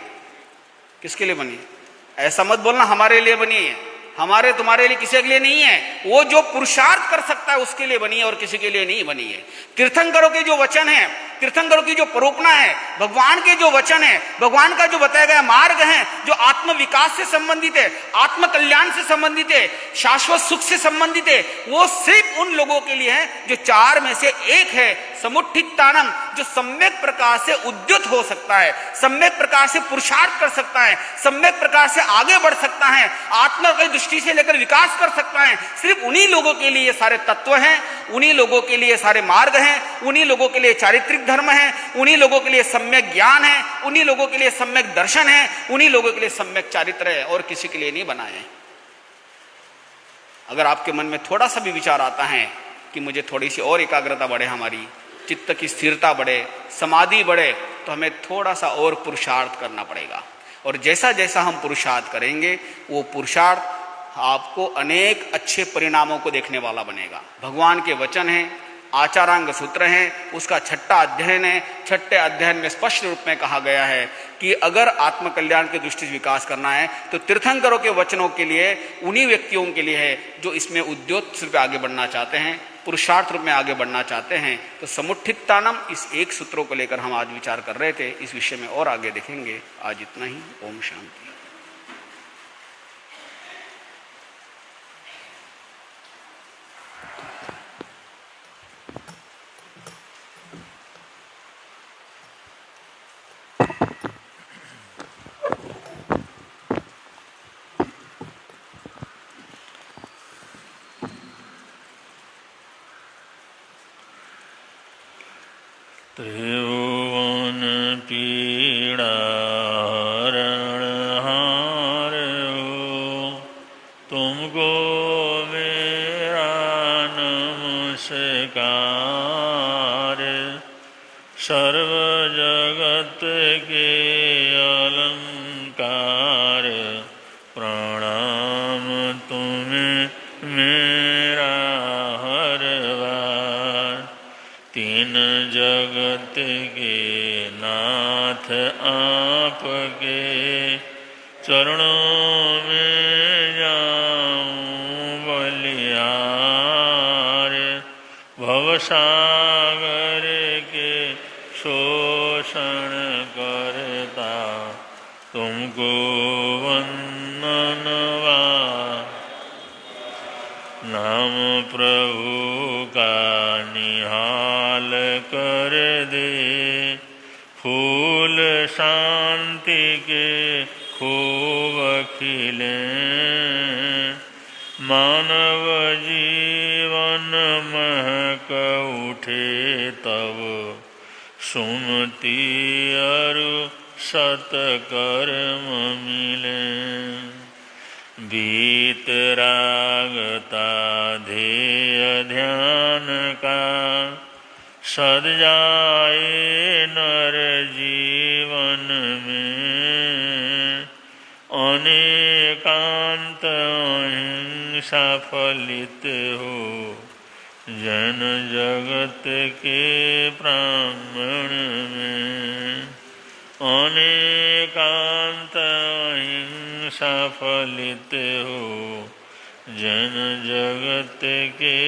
[SPEAKER 3] किसके लिए बनी है? ऐसा मत बोलना हमारे लिए बनी है, हमारे तुम्हारे लिए, किसी के लिए नहीं है। वो जो पुरुषार्थ कर सकता है उसके लिए बनी है और किसी के लिए नहीं बनी है। तीर्थंकरों के जो वचन है, तीर्थंकरों की जो परोपना है, भगवान के जो वचन है, भगवान का जो बताया गया मार्ग है, जो आत्म विकास से संबंधित है, आत्म कल्याण से संबंधित है, शाश्वत सुख से संबंधित है, वो सिर्फ उन लोगों के लिए है जो चार में से एक है, समुत्थितानम, जो सम्यक प्रकार से उद्युत हो सकता है, सम्यक प्रकार से पुरुषार्थ कर सकता है, सम्यक प्रकार से आगे बढ़ सकता है, आत्मा की दृष्टि से लेकर विकास कर सकता है। सिर्फ उन्हीं लोगों के लिए ये सारे तत्व हैं, उन्हीं लोगों के लिए सारे मार्ग हैं, उन्हीं लोगों के लिए चारित्रिक धर्म है, उन्हीं लोगों के लिए सम्यक ज्ञान है, उन्हीं लोगों के लिए सम्यक दर्शन है, उन्हीं लोगों के लिए सम्यक चारित्र है, और किसी के लिए नहीं बनाए। अगर आपके मन में थोड़ा सा भी विचार आता है कि मुझे थोड़ी सी और एकाग्रता बढ़े, हमारी चित्त की स्थिरता बढ़े, समाधि बढ़े, तो हमें थोड़ा सा और पुरुषार्थ करना पड़ेगा। और जैसा जैसा हम पुरुषार्थ करेंगे, वो पुरुषार्थ आपको अनेक अच्छे परिणामों को देखने वाला बनेगा। भगवान के वचन हैं, आचारांग सूत्र हैं, उसका छठा अध्ययन है। छठे अध्ययन में स्पष्ट रूप में कहा गया है कि अगर आत्मकल्याण की दृष्टि से विकास करना है तो तीर्थंकरों के वचनों के लिए, उन्हीं व्यक्तियों के लिए है जो इसमें उद्योग रूप में आगे बढ़ना चाहते हैं, पुरुषार्थ रूप में आगे बढ़ना चाहते हैं। तो समुत्थितानम, इस एक सूत्रों को लेकर हम आज विचार कर रहे थे। इस विषय में और आगे देखेंगे। आज इतना ही। ओम शांति।
[SPEAKER 1] त्रिभुवन पीड़ा हरणहार हो, तुमको मेरा नमस्कार। सर्व जगत के अलंकार, प्रणाम तुम्हें मेरा हर बार। तीन जगत के नाथ आपके, चरणों में जाऊं बलिहार। भवसागर के शोषण करता, तुमको वंदनवा। नाम प्रभु का निहाल कर दे, फूल शांति के खूब खिले। मानव जीवन महक उठे तब, सुमति अरु सत्कर्म मिले। बीत रागता ध्येय ध्यान का, सद जाए नर जीवन में। अनेकांत अहिंसा फलित हो, जन जगत के प्रांगण में। अनेकांत अहिंसा फलित हो, जन जगत के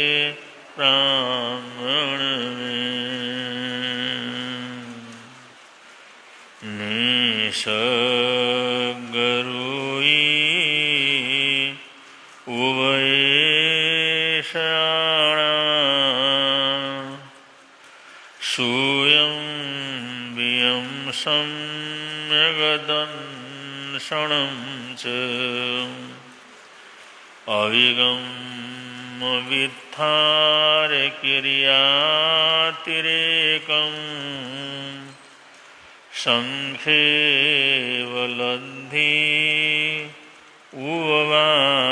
[SPEAKER 1] प्रांगण में। निसर्गरुई उभयेषाणा, सूयं वियं सम्यगदंशनं च। अविगम वित्थार किर्यातिरेकं, संखेवलद्धि उवायुधं।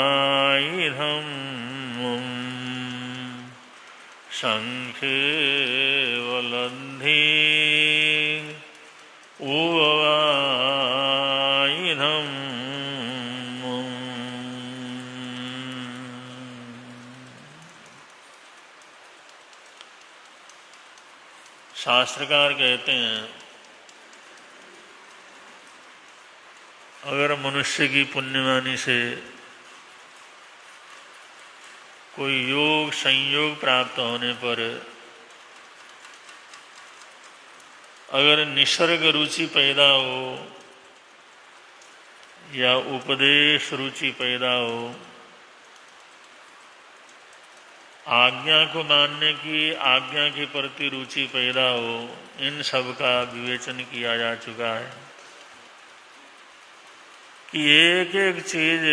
[SPEAKER 1] संखेवलद्धि उवायुधं। शास्त्रकार कहते हैं, अगर मनुष्य की पुण्यवानी से कोई योग संयोग प्राप्त होने पर अगर निसर्ग रुचि पैदा हो या उपदेश रुचि पैदा हो, आज्ञा को मानने की, आज्ञा के प्रति रुचि पैदा हो, इन सब का विवेचन किया जा चुका है कि एक एक चीज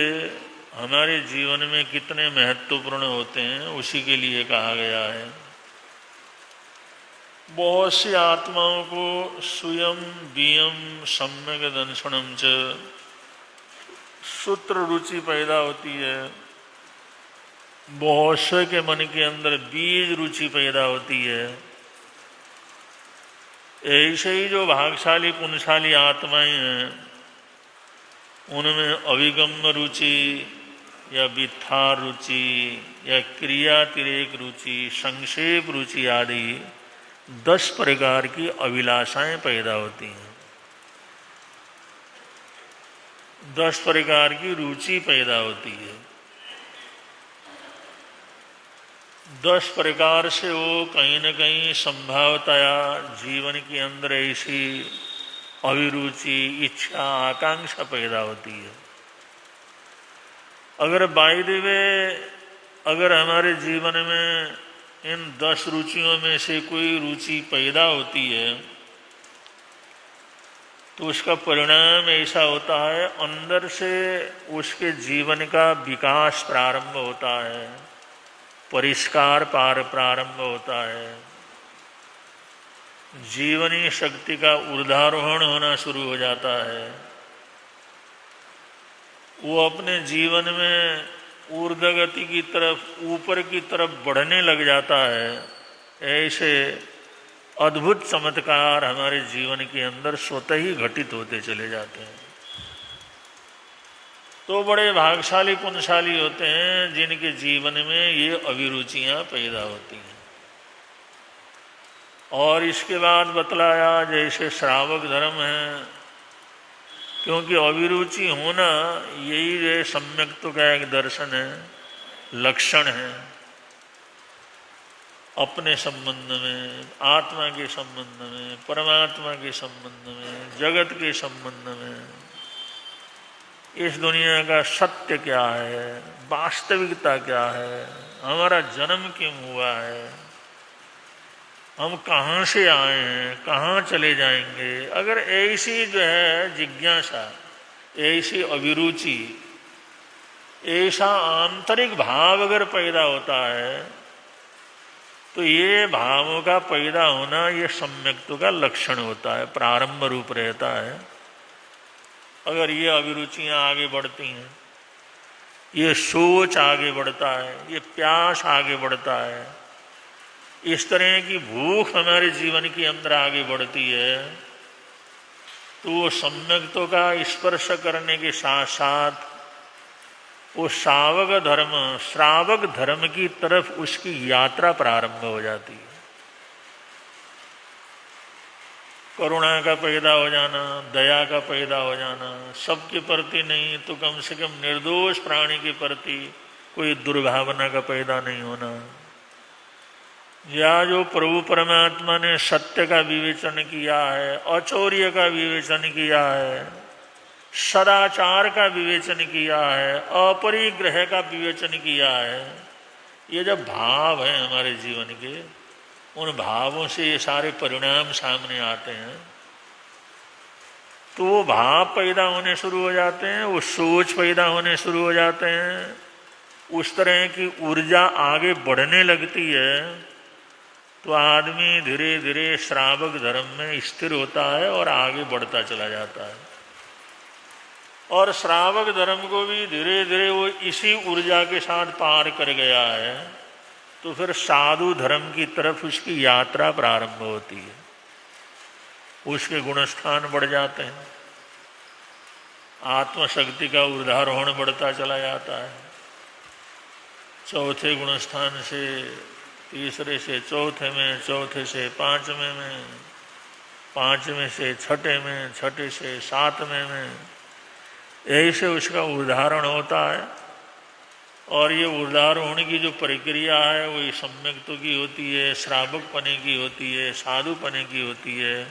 [SPEAKER 1] हमारे जीवन में कितने महत्वपूर्ण होते हैं, उसी के लिए कहा गया है। बहुत सी आत्माओं को स्वयं बियम सम्यक दर्शनम च सूत्र रुचि पैदा होती है, बहुत से के मन के अंदर बीज रुचि पैदा होती है। ऐसे ही जो भागशाली पुण्यशाली आत्माएं हैं, उनमें अभिगम्य रुचि या वित्थार रुचि या क्रियातिरेक रुचि, संक्षेप रुचि आदि 10 प्रकार की अभिलाषाएं पैदा होती हैं। 10 प्रकार की रुचि पैदा होती है। 10 प्रकार से वो कहीं न कहीं संभावतया जीवन के अंदर ऐसी अभिरुचि, इच्छा, आकांक्षा पैदा होती है। अगर बाय द वे अगर हमारे जीवन में इन 10 रुचियों में से कोई रुचि पैदा होती है तो उसका परिणाम ऐसा होता है, अंदर से उसके जीवन का विकास प्रारंभ होता है, परिष्कार प्रारंभ होता है, जीवनी शक्ति का ऊर्ध्वारोहण होना शुरू हो जाता है। वो अपने जीवन में ऊर्ध्वगति की तरफ, ऊपर की तरफ बढ़ने लग जाता है। ऐसे अद्भुत चमत्कार हमारे जीवन के अंदर स्वतः ही घटित होते चले जाते हैं। तो बड़े भाग्यशाली पुण्यशाली होते हैं जिनके जीवन में ये अभिरुचियां पैदा होती हैं। और इसके बाद बतलाया जैसे श्रावक धर्म है, क्योंकि अभिरुचि होना यही जो सम्यक्त्व का एक दर्शन है, लक्षण है। अपने संबंध में, आत्मा के संबंध में, परमात्मा के संबंध में, जगत के संबंध में, इस दुनिया का सत्य क्या है, वास्तविकता क्या है, हमारा जन्म क्यों हुआ है, हम कहाँ से आए हैं, कहाँ चले जाएंगे। अगर ऐसी जो है जिज्ञासा, ऐसी अभिरुचि, ऐसा आंतरिक भाव अगर पैदा होता है तो ये भावों का पैदा होना ये सम्यक्त्व का लक्षण होता है, प्रारंभ रूप रहता है। अगर ये अभिरुचियां आगे बढ़ती हैं, ये सोच आगे बढ़ता है, ये प्यास आगे बढ़ता है, इस तरह की भूख हमारे जीवन के अंदर आगे बढ़ती है, तो वो सम्यक्त्व का स्पर्श करने के साथ साथ वो श्रावक धर्म की तरफ उसकी यात्रा प्रारंभ हो जाती है। करुणा का पैदा हो जाना, दया का पैदा हो जाना, सबके प्रति नहीं तो कम से कम निर्दोष प्राणी के प्रति कोई दुर्भावना का पैदा नहीं होना, या जो प्रभु परमात्मा ने सत्य का विवेचन किया है, अचौर्य का विवेचन किया है, सदाचार का विवेचन किया है, अपरिग्रह का विवेचन किया है, ये जब भाव है हमारे जीवन के, उन भावों से ये सारे परिणाम सामने आते हैं, तो वो भाव पैदा होने शुरू हो जाते हैं, वो सोच पैदा होने शुरू हो जाते हैं, उस तरह की ऊर्जा आगे बढ़ने लगती है, तो आदमी धीरे धीरे श्रावक धर्म में स्थिर होता है और आगे बढ़ता चला जाता है। और श्रावक धर्म को भी धीरे धीरे वो इसी ऊर्जा के साथ पार कर गया है, तो फिर साधु धर्म की तरफ उसकी यात्रा प्रारंभ होती है, उसके गुणस्थान बढ़ जाते हैं, आत्मशक्ति का ऊर्ध्वारोहण बढ़ता चला जाता है। चौथे गुणस्थान से तीसरे से चौथे में, चौथे से पांचवें में, पांचवें से छठे में, छठे से सातवें में, ऐसे उसका उदाहरण होता है। और ये उदार होने की जो प्रक्रिया है वो सम्यक्त्व की होती है, श्रावक पने की होती है, साधु पने की होती है।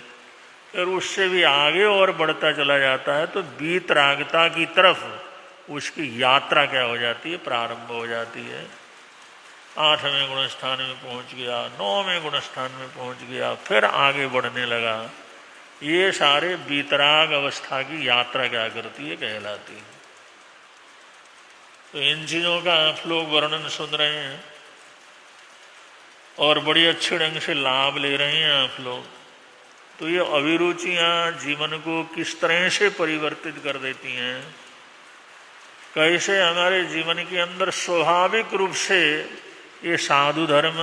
[SPEAKER 1] और उससे भी आगे और बढ़ता चला जाता है तो वीतरागता की तरफ उसकी यात्रा क्या हो जाती है, प्रारंभ हो जाती है। 8वें गुण स्थान में पहुंच गया, 9वें गुण स्थान में पहुंच गया, फिर आगे बढ़ने लगा। ये सारे वीतराग अवस्था की यात्रा क्या करती है, कहलाती है। तो इन चीज़ों का आप लोग वर्णन सुन रहे हैं और बड़ी अच्छे ढंग से लाभ ले रहे हैं आप लोग। तो ये अभिरुचियाँ जीवन को किस तरह से परिवर्तित कर देती हैं, कैसे हमारे जीवन के अंदर स्वाभाविक रूप से ये साधु धर्म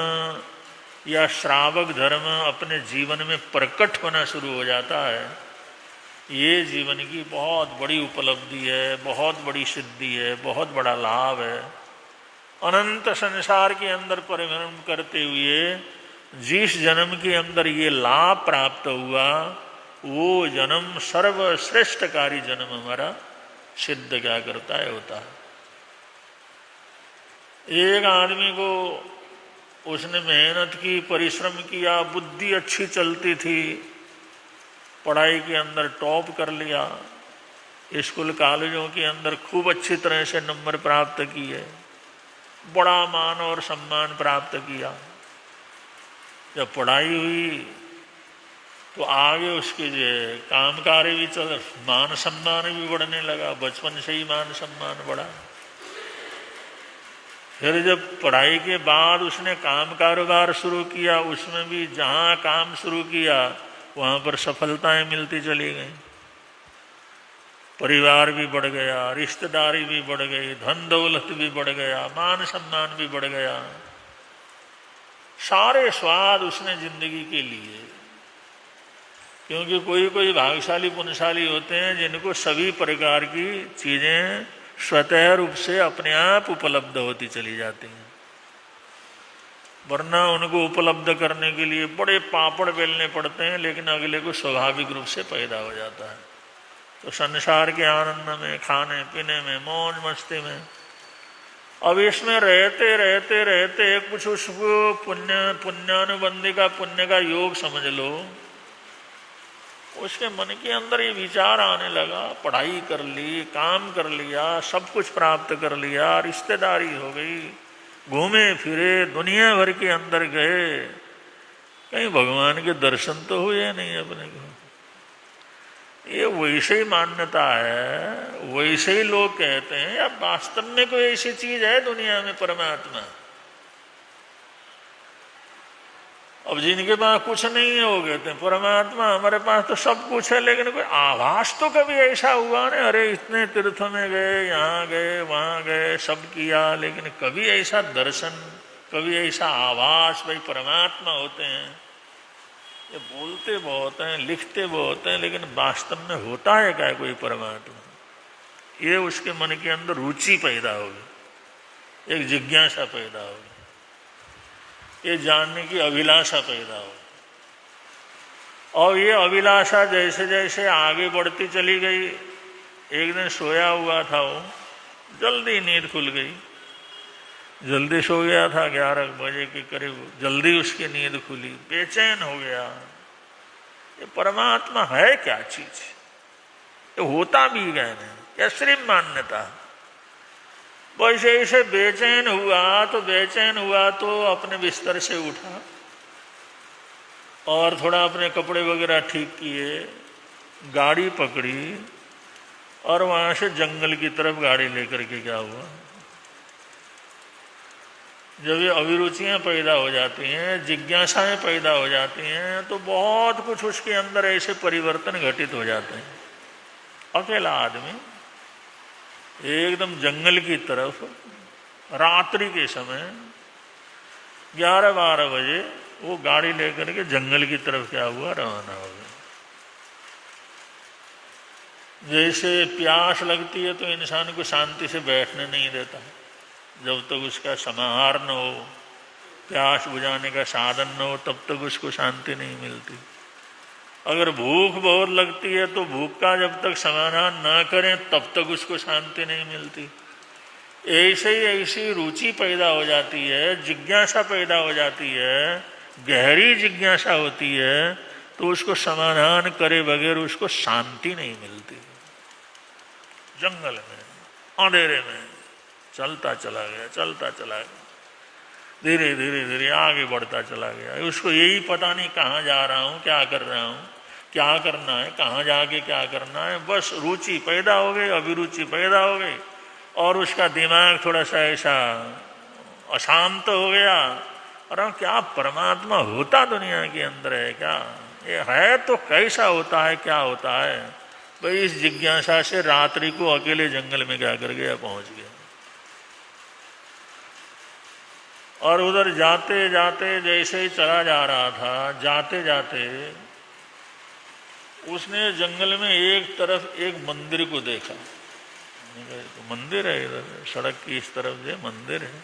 [SPEAKER 1] या श्रावक धर्म अपने जीवन में प्रकट होना शुरू हो जाता है। ये जीवन की बहुत बड़ी उपलब्धि है, बहुत बड़ी सिद्धि है, बहुत बड़ा लाभ है। अनंत संसार के अंदर परिभ्रमण करते हुए जिस जन्म के अंदर ये लाभ प्राप्त हुआ वो जन्म सर्वश्रेष्ठकारी जन्म हमारा सिद्ध क्या करता है, होता है। एक आदमी को उसने मेहनत की, परिश्रम किया, बुद्धि अच्छी चलती थी, पढ़ाई के अंदर टॉप कर लिया, स्कूल कॉलेजों के अंदर खूब अच्छी तरह से नंबर प्राप्त किए, बड़ा मान और सम्मान प्राप्त किया। जब पढ़ाई हुई तो आगे उसके जो काम कार्य भी चल, मान सम्मान भी बढ़ने लगा, बचपन से ही मान सम्मान बढ़ा। फिर जब पढ़ाई के बाद उसने काम कारोबार शुरू किया, उसमें भी जहाँ काम शुरू किया वहाँ पर सफलताएं मिलती चली गई। परिवार भी बढ़ गया, रिश्तेदारी भी बढ़ गई, धन दौलत भी बढ़ गया, मान सम्मान भी बढ़ गया। सारे स्वाद उसने जिंदगी के लिए, क्योंकि कोई कोई भाग्यशाली पुण्यशाली होते हैं जिनको सभी प्रकार की चीजें स्वतः रूप से अपने आप उपलब्ध होती चली जाती हैं, वरना उनको उपलब्ध करने के लिए बड़े पापड़ बेलने पड़ते हैं, लेकिन अगले को स्वाभाविक रूप से पैदा हो जाता है। तो संसार के आनंद में, खाने पीने में, मौज मस्ती में, अब इसमें रहते रहते रहते कुछ उसको पुण्यानुबंधी का, पुण्य का योग समझ लो, उसके मन के अंदर ये विचार आने लगा, पढ़ाई कर ली, काम कर लिया, सब कुछ प्राप्त कर लिया, रिश्तेदारी हो गई, घूमे फिरे, दुनिया भर के अंदर गए, कहीं भगवान के दर्शन तो हुए नहीं अपने को। ये वैसे ही मान्यता है, वैसे ही लोग कहते हैं। या वास्तव में कोई ऐसी चीज है दुनिया में परमात्मा? अब जिनके पास कुछ नहीं है वो कहते हैं परमात्मा, हमारे पास तो सब कुछ है, लेकिन कोई आभास तो कभी ऐसा हुआ नहीं, अरे इतने तीर्थ में गए, यहाँ गए, वहाँ गए, सब किया, लेकिन कभी ऐसा दर्शन, कभी ऐसा आभास भाई परमात्मा होते हैं। ये बोलते बहुत हैं, लिखते बहुत हैं, लेकिन वास्तव में होता है क्या कोई परमात्मा? ये उसके मन के अंदर रुचि पैदा होगी, एक जिज्ञासा पैदा होगी, ये जानने की अभिलाषा पैदा हो। और ये अभिलाषा जैसे जैसे आगे बढ़ती चली गई, एक दिन सोया हुआ था वो, जल्दी नींद खुल गई, जल्दी सो गया था 11 बजे के करीब, जल्दी उसकी नींद खुली, बेचैन हो गया। ये परमात्मा है क्या चीज? ये होता भी गया नहीं, या सिर्फ मान्यता? वैसे ऐसे बेचैन हुआ तो अपने बिस्तर से उठा और थोड़ा अपने कपड़े वगैरह ठीक किए, गाड़ी पकड़ी और वहां से जंगल की तरफ गाड़ी लेकर के क्या हुआ, जब ये अभिरुचियां पैदा हो जाती हैं, जिज्ञासाएं पैदा हो जाती हैं, तो बहुत कुछ उसके अंदर ऐसे परिवर्तन घटित हो जाते हैं। अकेला आदमी एकदम जंगल की तरफ रात्रि के समय 11-12 बजे वो गाड़ी लेकर के जंगल की तरफ क्या हुआ, रवाना हो गया। जैसे प्यास लगती है तो इंसान को शांति से बैठने नहीं देता, जब तक उसका समाहार न हो, प्यास बुझाने का साधन न हो, तब तक उसको शांति नहीं मिलती। अगर भूख बहुत लगती है तो भूख का जब तक समाधान ना करें तब तक उसको शांति नहीं मिलती। ऐसे ही ऐसी रुचि पैदा हो जाती है, जिज्ञासा पैदा हो जाती है, गहरी जिज्ञासा होती है, तो उसको समाधान करे बगैर उसको शांति नहीं मिलती। जंगल में अंधेरे में चलता चला गया, चलता चला गया, धीरे धीरे धीरे आगे बढ़ता चला गया। उसको यही पता नहीं कहाँ जा रहा हूँ, क्या कर रहा हूँ, क्या करना है, कहाँ जाके क्या करना है। बस रुचि पैदा हो गई, अभिरुचि पैदा हो गई, और उसका दिमाग थोड़ा सा ऐसा अशांत हो गया। और क्या परमात्मा होता दुनिया के अंदर है क्या, ये है तो कैसा होता है, क्या होता है। भाई इस जिज्ञासा से रात्रि को अकेले जंगल में क्या कर गया, पहुंच गया। और उधर जाते जाते जैसे ही चला जा रहा था, जाते जाते उसने जंगल में एक तरफ एक मंदिर को देखा। मंदिर है इधर, सड़क की इस तरफ जो मंदिर है,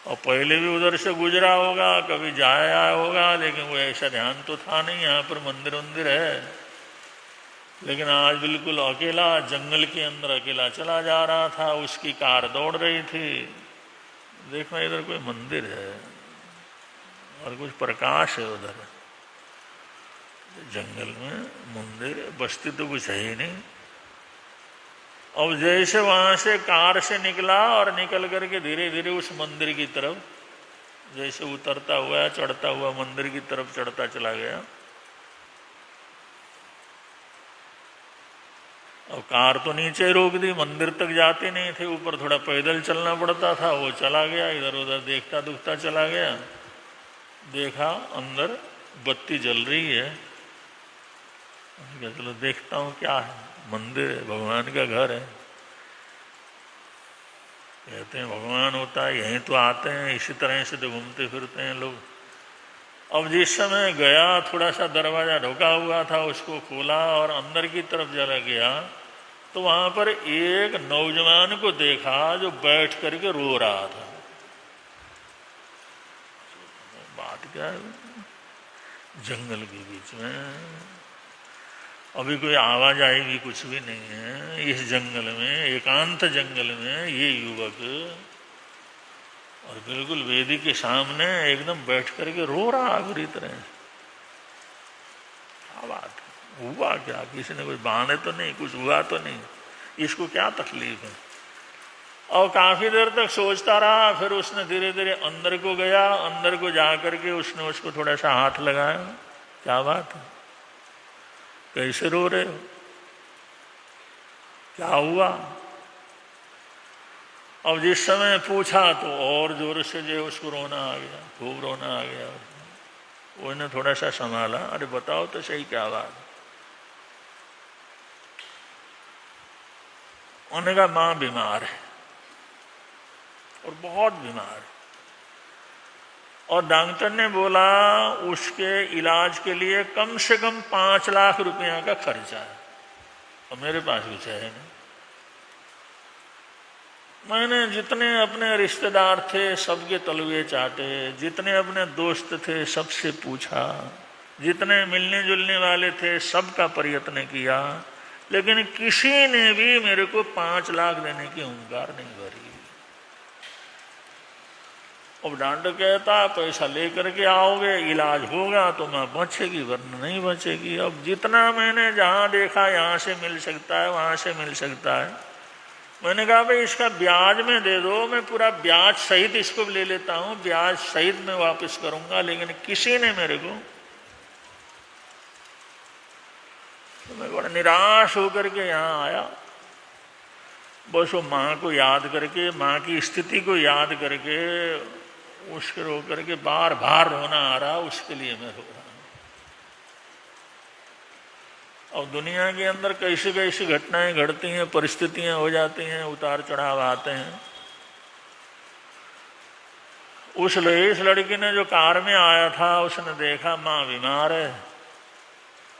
[SPEAKER 1] और पहले भी उधर से गुजरा होगा, कभी जाया होगा, लेकिन वो ऐसा ध्यान तो था नहीं यहाँ पर मंदिर वंदिर है। लेकिन आज बिल्कुल अकेला जंगल के अंदर अकेला चला जा रहा था, उसकी कार दौड़ रही थी। देखना इधर कोई मंदिर है और कुछ प्रकाश है उधर जंगल में, मंदिर बस्ती तो कुछ है ही नहीं। अब जैसे वहां से कार से निकला और निकल करके धीरे धीरे उस मंदिर की तरफ जैसे उतरता हुआ चढ़ता हुआ मंदिर की तरफ चढ़ता चला गया। अब कार तो नीचे रोक दी, मंदिर तक जाते नहीं थे, ऊपर थोड़ा पैदल चलना पड़ता था। वो चला गया, इधर उधर देखता दुखता चला गया। देखा अंदर बत्ती जल रही है, चलो देखता हूँ क्या है। मंदिर है, भगवान का घर है। कहते हैं भगवान होता है, यहीं तो आते हैं, इसी तरह से तो घूमते फिरते हैं लोग। अब जिस समय गया, थोड़ा सा दरवाजा ढुका हुआ था, उसको खोला और अंदर की तरफ चला गया, तो वहां पर एक नौजवान को देखा जो बैठ करके रो रहा था। बात क्या है, जंगल के बीच में अभी कोई आवाज आएगी कुछ भी नहीं है। इस जंगल में, एकांत जंगल में ये युवक और बिल्कुल वेदी के सामने एकदम बैठ करके रो रहा बुरी तरह। क्या बात हुआ, क्या किसी ने कुछ बांधे तो नहीं, कुछ हुआ तो नहीं, इसको क्या तकलीफ है। और काफी देर तक सोचता रहा, फिर उसने धीरे धीरे अंदर को गया। अंदर को जा करके उसने उसको थोड़ा सा हाथ लगाया। क्या बात है, कैसे रो रहे हो, क्या हुआ। अब जिस समय पूछा तो और जोर से जो उसको रोना आ गया, खूब रोना आ गया। उसने थोड़ा सा संभाला, अरे बताओ तो सही क्या बात। उन्होंने कहा मां बीमार है और बहुत बीमार है, और डॉक्टर ने बोला उसके इलाज के लिए कम से कम 5 लाख रुपया का खर्चा है, और मेरे पास कुछ है नहीं। मैंने जितने अपने रिश्तेदार थे सबके तलवे चाटे, जितने अपने दोस्त थे सबसे पूछा, जितने मिलने जुलने वाले थे सबका प्रयत्न किया, लेकिन किसी ने भी मेरे को 5 लाख देने की हुंकार नहीं भरी। अब डॉक्टर कहता पैसा लेकर के आओगे, इलाज होगा तो मैं बचेगी, वरना नहीं बचेगी। अब जितना मैंने जहाँ देखा यहाँ से मिल सकता है, वहाँ से मिल सकता है। मैंने कहा भाई इसका ब्याज में दे दो, मैं पूरा ब्याज सहित इसको ले लेता हूँ, ब्याज सहित मैं वापस करूंगा। लेकिन किसी ने मेरे को, तो मैं बड़ा निराश होकर के यहाँ आया। बस वो माँ को याद करके, माँ की स्थिति को याद करके, उसके रो करके बार बार रोना आ रहा, उसके लिए मैं रो रहा हूँ। अब दुनिया के अंदर कैसी कैसी घटनाएं घटती हैं, परिस्थितियां हो जाती हैं, उतार चढ़ाव आते हैं। उस लड़की ने जो कार में आया था, उसने देखा माँ बीमार है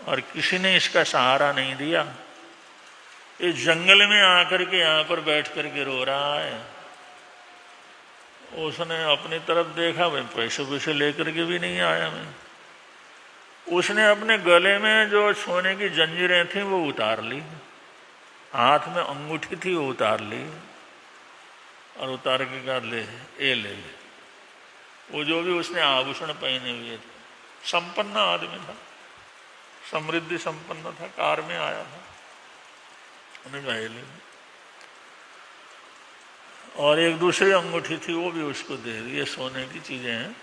[SPEAKER 1] और किसी ने इसका सहारा नहीं दिया। इस जंगल में आकर के यहाँ पर बैठ करके रो रहा है। उसने अपनी तरफ देखा, भाई पैसे वैसे लेकर के भी नहीं आया मैं। उसने अपने गले में जो सोने की जंजीरें थी वो उतार ली हाथ में अंगूठी थी, वो उतार ली और उतार के कहा ले ये ले ले। वो जो भी उसने आभूषण पहने हुए थे, संपन्न आदमी था, समृद्धि संपन्न था, कार में आया था, उन्हें कहा ये ले। और एक दूसरी अंगूठी थी, वो भी उसको दे दी, ये सोने की चीजें हैं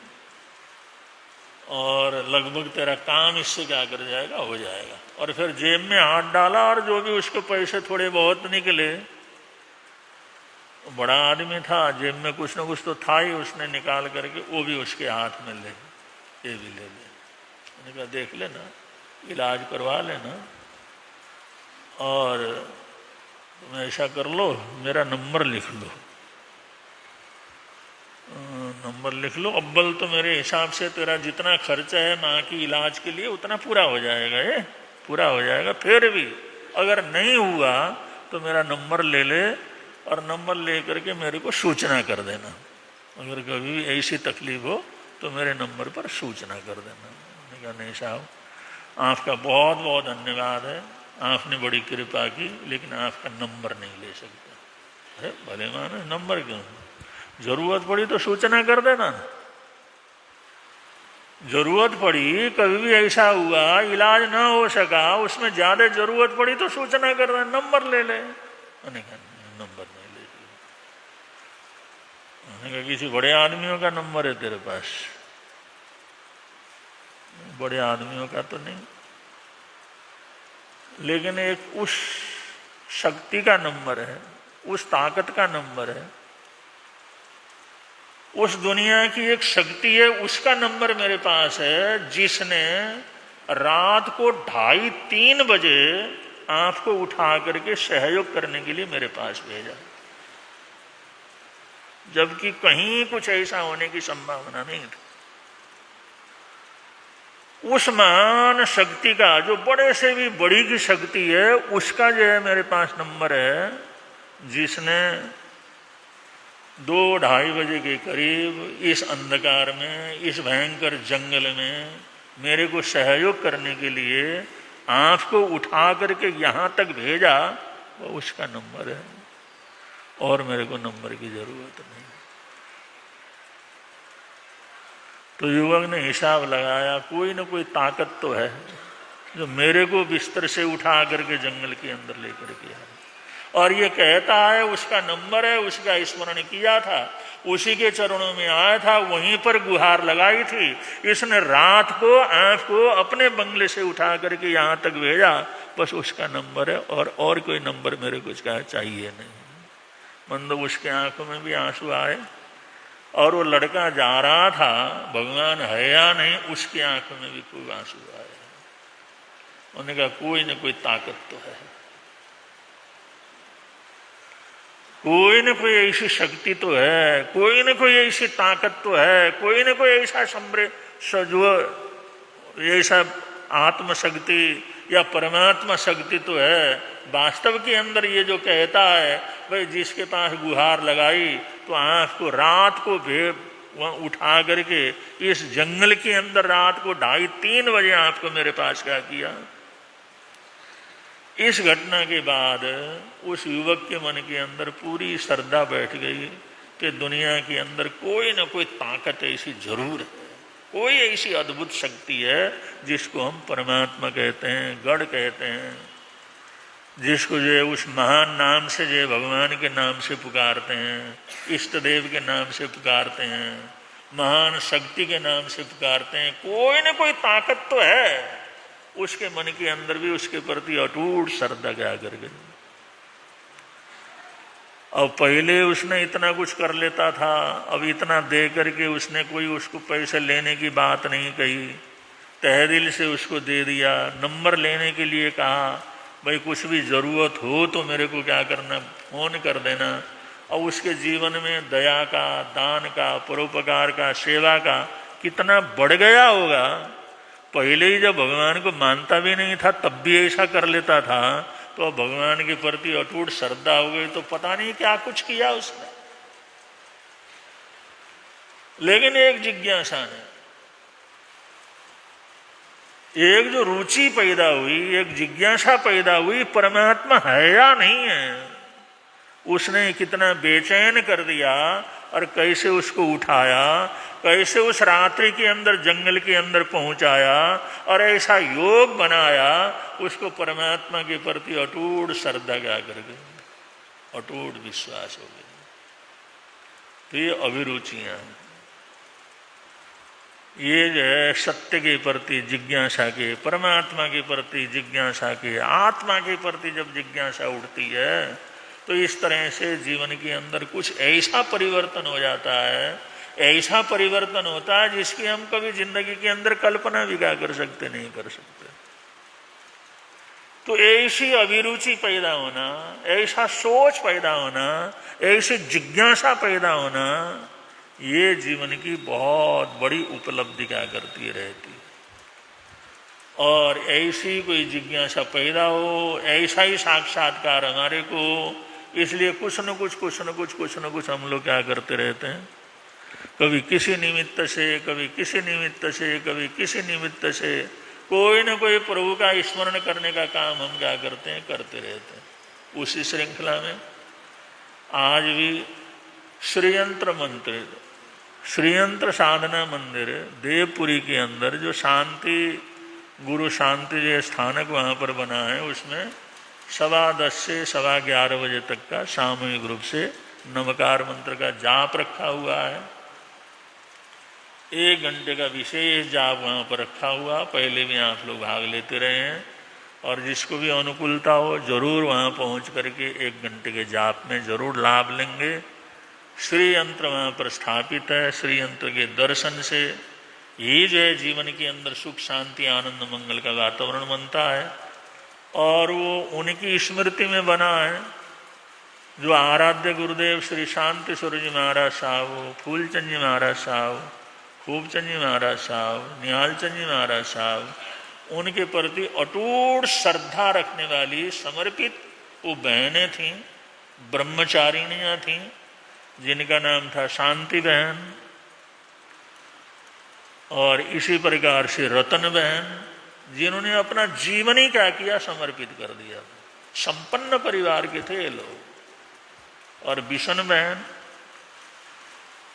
[SPEAKER 1] और लगभग तेरा काम इससे क्या कर जाएगा, हो जाएगा। और फिर जेब में हाथ डाला और जो भी उसके पैसे थोड़े बहुत निकले, बड़ा आदमी था, जेब में कुछ न कुछ तो था ही, उसने निकाल करके वो भी उसके हाथ में ले, ये भी ले ले। मैंने कहा देख लेना, इलाज करवा लेना और तुम ऐसा कर लो, मेरा नंबर लिख लो, नंबर लिख लो। अव्वल तो मेरे हिसाब से तेरा जितना खर्चा है माँ की इलाज के लिए उतना पूरा हो जाएगा, ये पूरा हो जाएगा। फिर भी अगर नहीं हुआ तो मेरा नंबर ले ले और नंबर ले करके मेरे को सूचना कर देना। अगर कभी भी ऐसी तकलीफ हो तो मेरे नंबर पर सूचना कर देना। मैंने कहा नहीं साहब, आपका बहुत बहुत धन्यवाद है, आपने बड़ी कृपा की, लेकिन आपका नंबर नहीं ले सकता। अरे भले माने नंबर क्यों, जरूरत पड़ी तो सूचना कर देना। जरूरत पड़ी, कभी भी ऐसा हुआ इलाज ना हो सका, उसमें ज्यादा जरूरत पड़ी तो सूचना कर देना, नंबर ले ले। मैंने कहा नंबर नहीं ले। मैंने कहा किसी बड़े आदमियों का नंबर है तेरे पास? बड़े आदमियों का तो नहीं, लेकिन एक उस शक्ति का नंबर है, उस ताकत का नंबर है, उस दुनिया की एक शक्ति है, उसका नंबर मेरे पास है, जिसने रात को 2:30-3 बजे आपको उठा करके सहयोग करने के लिए मेरे पास भेजा, जबकि कहीं कुछ ऐसा होने की संभावना नहीं थी। उस महान शक्ति का, जो बड़े से भी बड़ी की शक्ति है, उसका जो है मेरे पास नंबर है, जिसने 2-2:30 बजे के करीब इस अंधकार में, इस भयंकर जंगल में मेरे को सहयोग करने के लिए आपको उठा करके यहाँ तक भेजा, वो उसका नंबर है। और मेरे को नंबर की जरूरत नहीं। तो युवक ने हिसाब लगाया, कोई ना कोई ताकत तो है जो मेरे को बिस्तर से उठा करके जंगल के अंदर लेकर के आया, और ये कहता है उसका नंबर है, उसका स्मरण किया था, उसी के चरणों में आया था, वहीं पर गुहार लगाई थी। इसने रात को आपको अपने बंगले से उठा करके यहाँ तक भेजा, बस उसका नंबर है, और कोई नंबर मेरे को इसका चाहिए नहीं। मतलब उसके आंखों में भी आंसू आए, और वो लड़का जा रहा था, भगवान है या नहीं, उसकी आंखों में भी खूब आंसू आए। उन्होंने कहा कोई न कोई ताकत तो है, कोई न कोई ऐसी शक्ति तो है, कोई न कोई ऐसी ताकत तो है, कोई न कोई ऐसा ऐसा आत्मशक्ति या परमात्मा शक्ति तो है। वास्तव के अंदर ये जो कहता है, भाई जिसके पास गुहार लगाई तो आपको रात को वहाँ उठा करके इस जंगल के अंदर रात को 2:30-3 बजे आपको मेरे पास क्या किया। इस घटना के बाद उस युवक के मन के अंदर पूरी श्रद्धा बैठ गई कि दुनिया के अंदर कोई ना कोई ताकत ऐसी जरूर है, कोई ऐसी अद्भुत शक्ति है जिसको हम परमात्मा कहते हैं, गढ़ कहते हैं, जिसको जो है उस महान नाम से, जो भगवान के नाम से पुकारते हैं, इष्ट देव के नाम से पुकारते हैं, महान शक्ति के नाम से पुकारते हैं। कोई ना कोई ताकत तो है, उसके मन के अंदर भी उसके प्रति अटूट श्रद्धा क्या कर गई। अब पहले उसने इतना कुछ कर लेता था, अब इतना दे करके उसने कोई उसको पैसे लेने की बात नहीं कही, तहे दिल से उसको दे दिया। नंबर लेने के लिए कहा, भाई कुछ भी ज़रूरत हो तो मेरे को क्या करना, फ़ोन कर देना। और उसके जीवन में दया का, दान का, परोपकार का, सेवा का कितना बढ़ गया होगा। पहले ही जब भगवान को मानता भी नहीं था तब भी ऐसा कर लेता था, तो अब भगवान के प्रति अटूट श्रद्धा हो गई तो पता नहीं क्या कुछ किया उसने। लेकिन एक जिज्ञासा है, एक जो रुचि पैदा हुई, एक जिज्ञासा पैदा हुई, परमात्मा है या नहीं है, उसने कितना बेचैन कर दिया और कैसे उसको उठाया, कैसे उस रात्रि के अंदर जंगल के अंदर पहुंचाया और ऐसा योग बनाया, उसको परमात्मा के प्रति अटूट श्रद्धा क्या कर गई, अटूट विश्वास हो गया। तो ये अभिरुचियां, ये जो है सत्य के प्रति जिज्ञासा के, परमात्मा के प्रति जिज्ञासा के, आत्मा के प्रति जब जिज्ञासा उठती है तो इस तरह से जीवन के अंदर कुछ ऐसा परिवर्तन हो जाता है, ऐसा परिवर्तन होता है जिसकी हम कभी जिंदगी के अंदर कल्पना भी क्या कर सकते, नहीं कर सकते। तो ऐसी अभिरुचि पैदा होना, ऐसा सोच पैदा होना, ऐसी जिज्ञासा पैदा होना, ये जीवन की बहुत बड़ी उपलब्धि क्या करती रहती। और ऐसी कोई जिज्ञासा पैदा हो, ऐसा ही साक्षात्कार हमारे को, इसलिए कुछ न कुछ हम लोग क्या करते रहते हैं, कभी किसी निमित्त से, कभी किसी निमित्त से, कभी किसी निमित्त से कोई न कोई प्रभु का स्मरण करने का काम हम क्या करते हैं, करते रहते हैं। उसी श्रृंखला में आज भी श्रीयंत्र मंत्र, श्रीयंत्र साधना मंदिर देवपुरी के अंदर जो शांति गुरु शांति जो स्थानक वहाँ पर बना है, उसमें 10:15 से 11:15 बजे तक का सामूहिक रूप से नमकार मंत्र का जाप रखा हुआ है। 1 घंटे का विशेष जाप वहाँ पर रखा हुआ, पहले भी आप लोग भाग लेते रहे हैं, और जिसको भी अनुकूलता हो जरूर वहाँ पहुँच करके 1 घंटे के जाप में जरूर लाभ लेंगे। श्री यंत्र वहाँ पर स्थापित है, श्री यंत्र के दर्शन से ही जो है जीवन के अंदर सुख शांति आनंद मंगल का वातावरण बनता है। और वो उनकी स्मृति में बना है जो आराध्य गुरुदेव श्री शांति स्वरूप जी महाराज साहब, फूलचंद जी महाराज साहब, खूबचंद जी महाराज साहब, निहालचंद जी महाराज साहब, उनके प्रति अटूट श्रद्धा रखने वाली समर्पित वो बहनें थीं, ब्रह्मचारिणियाँ थीं, जिनका नाम था शांति बहन, और इसी प्रकार से रतन बहन, जिन्होंने अपना जीवन ही क्या किया, समर्पित कर दिया। संपन्न परिवार के थे ये लोग। और बिशन बहन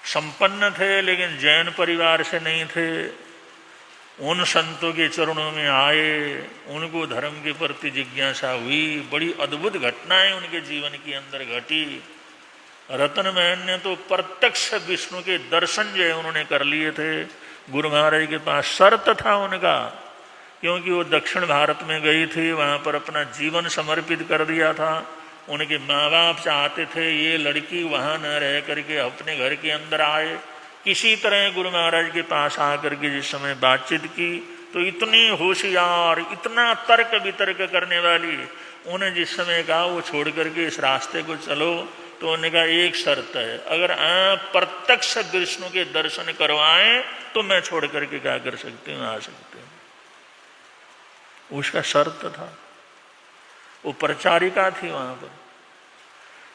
[SPEAKER 1] संपन्न थे लेकिन जैन परिवार से नहीं थे, उन संतों के चरणों में आए, उनको धर्म के प्रति जिज्ञासा हुई, बड़ी अद्भुत घटनाएं उनके जीवन के अंदर घटी। रतन बहन ने तो प्रत्यक्ष विष्णु के दर्शन जो है उन्होंने कर लिए थे। गुरु महाराज के पास शर्त था उनका, क्योंकि वो दक्षिण भारत में गई थी, वहाँ पर अपना जीवन समर्पित कर दिया था। उनके माँ बाप चाहते थे ये लड़की वहाँ न रह करके अपने घर के अंदर आए। किसी तरह गुरु महाराज के पास आकर के जिस समय बातचीत की तो इतनी होशियार, इतना तर्क वितर्क करने वाली, उन्हें जिस समय कहा वो छोड़ करके इस रास्ते को चलो, तो उन्होंने कहा एक शर्त है, अगर आप प्रत्यक्ष विष्णु के दर्शन करवाएं तो मैं छोड़ करके क्या कर सकती हूँ, आ सकती हूँ। उसका शर्त था, वो प्रचारिका थी वहां पर,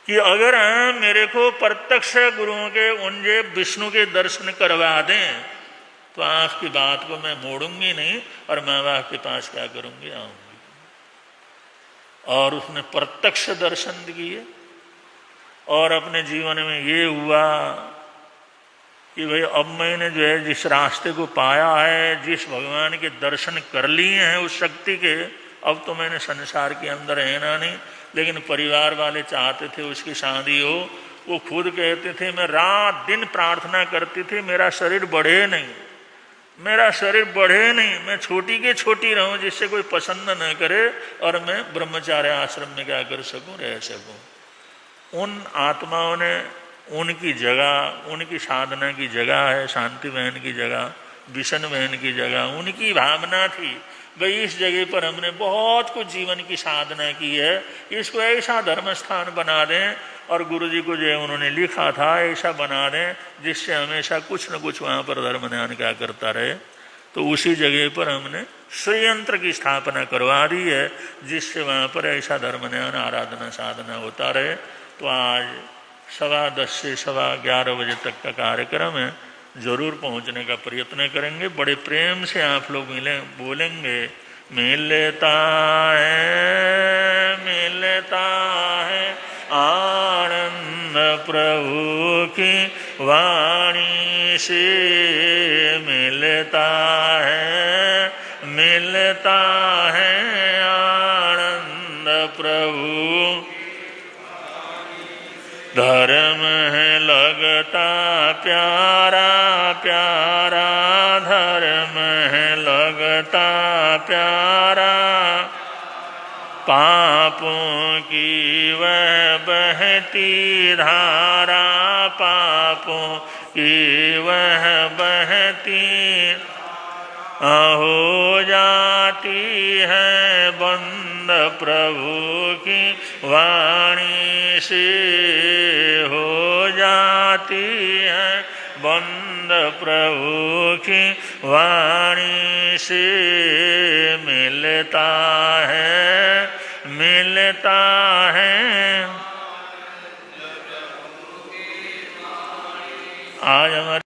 [SPEAKER 1] कि अगर आप मेरे को प्रत्यक्ष गुरुओं के उनके विष्णु के दर्शन करवा दें तो आपकी बात को मैं मोड़ूंगी नहीं और माँ बाप के पास क्या करूंगी, आऊंगी। और उसने प्रत्यक्ष दर्शन किए और अपने जीवन में ये हुआ कि भाई अब मैंने जो है जिस रास्ते को पाया है, जिस भगवान के दर्शन कर लिए हैं उस शक्ति के, अब तो मैंने संसार के अंदर रहना नहीं। लेकिन परिवार वाले चाहते थे उसकी शादी हो। वो खुद कहते थे मैं रात दिन प्रार्थना करती थी मेरा शरीर बढ़े नहीं, मेरा शरीर बढ़े नहीं, मैं छोटी के छोटी रहूं जिससे कोई पसंद न करे और मैं ब्रह्मचार्य आश्रम में क्या कर सकूं, रह सकूं। उन आत्माओं ने उनकी जगह, उनकी साधना की जगह है, शांति बहन की जगह, बिशन बहन की जगह, उनकी भावना थी भाई इस जगह पर हमने बहुत कुछ जीवन की साधना की है, इसको ऐसा धर्म स्थान बना दें। और गुरुजी को जो है उन्होंने लिखा था ऐसा बना दें जिससे हमेशा कुछ न कुछ वहाँ पर धर्म ध्यान क्या करता रहे। तो उसी जगह पर हमने श्रीयंत्र की स्थापना करवा दी है जिससे वहाँ पर ऐसा धर्म ध्यान आराधना साधना होता रहे। तो आज 10:15 से 11:15 बजे तक का कार्यक्रम है। जरूर पहुंचने का प्रयत्न करेंगे। बड़े प्रेम से आप लोग बोलेंगे, मिलता है आनंद प्रभु की वाणी से, मिलता है आनंद प्रभु। धर्म है लगता प्यारा प्यारा, धर्म है लगता प्यारा, पापों की वह बहती धारा, पापों की वह बहती हो जाती है बंद प्रभु की वाणी से, हो जाती है बंद प्रभु की वाणी से। मिलता है आज हमारे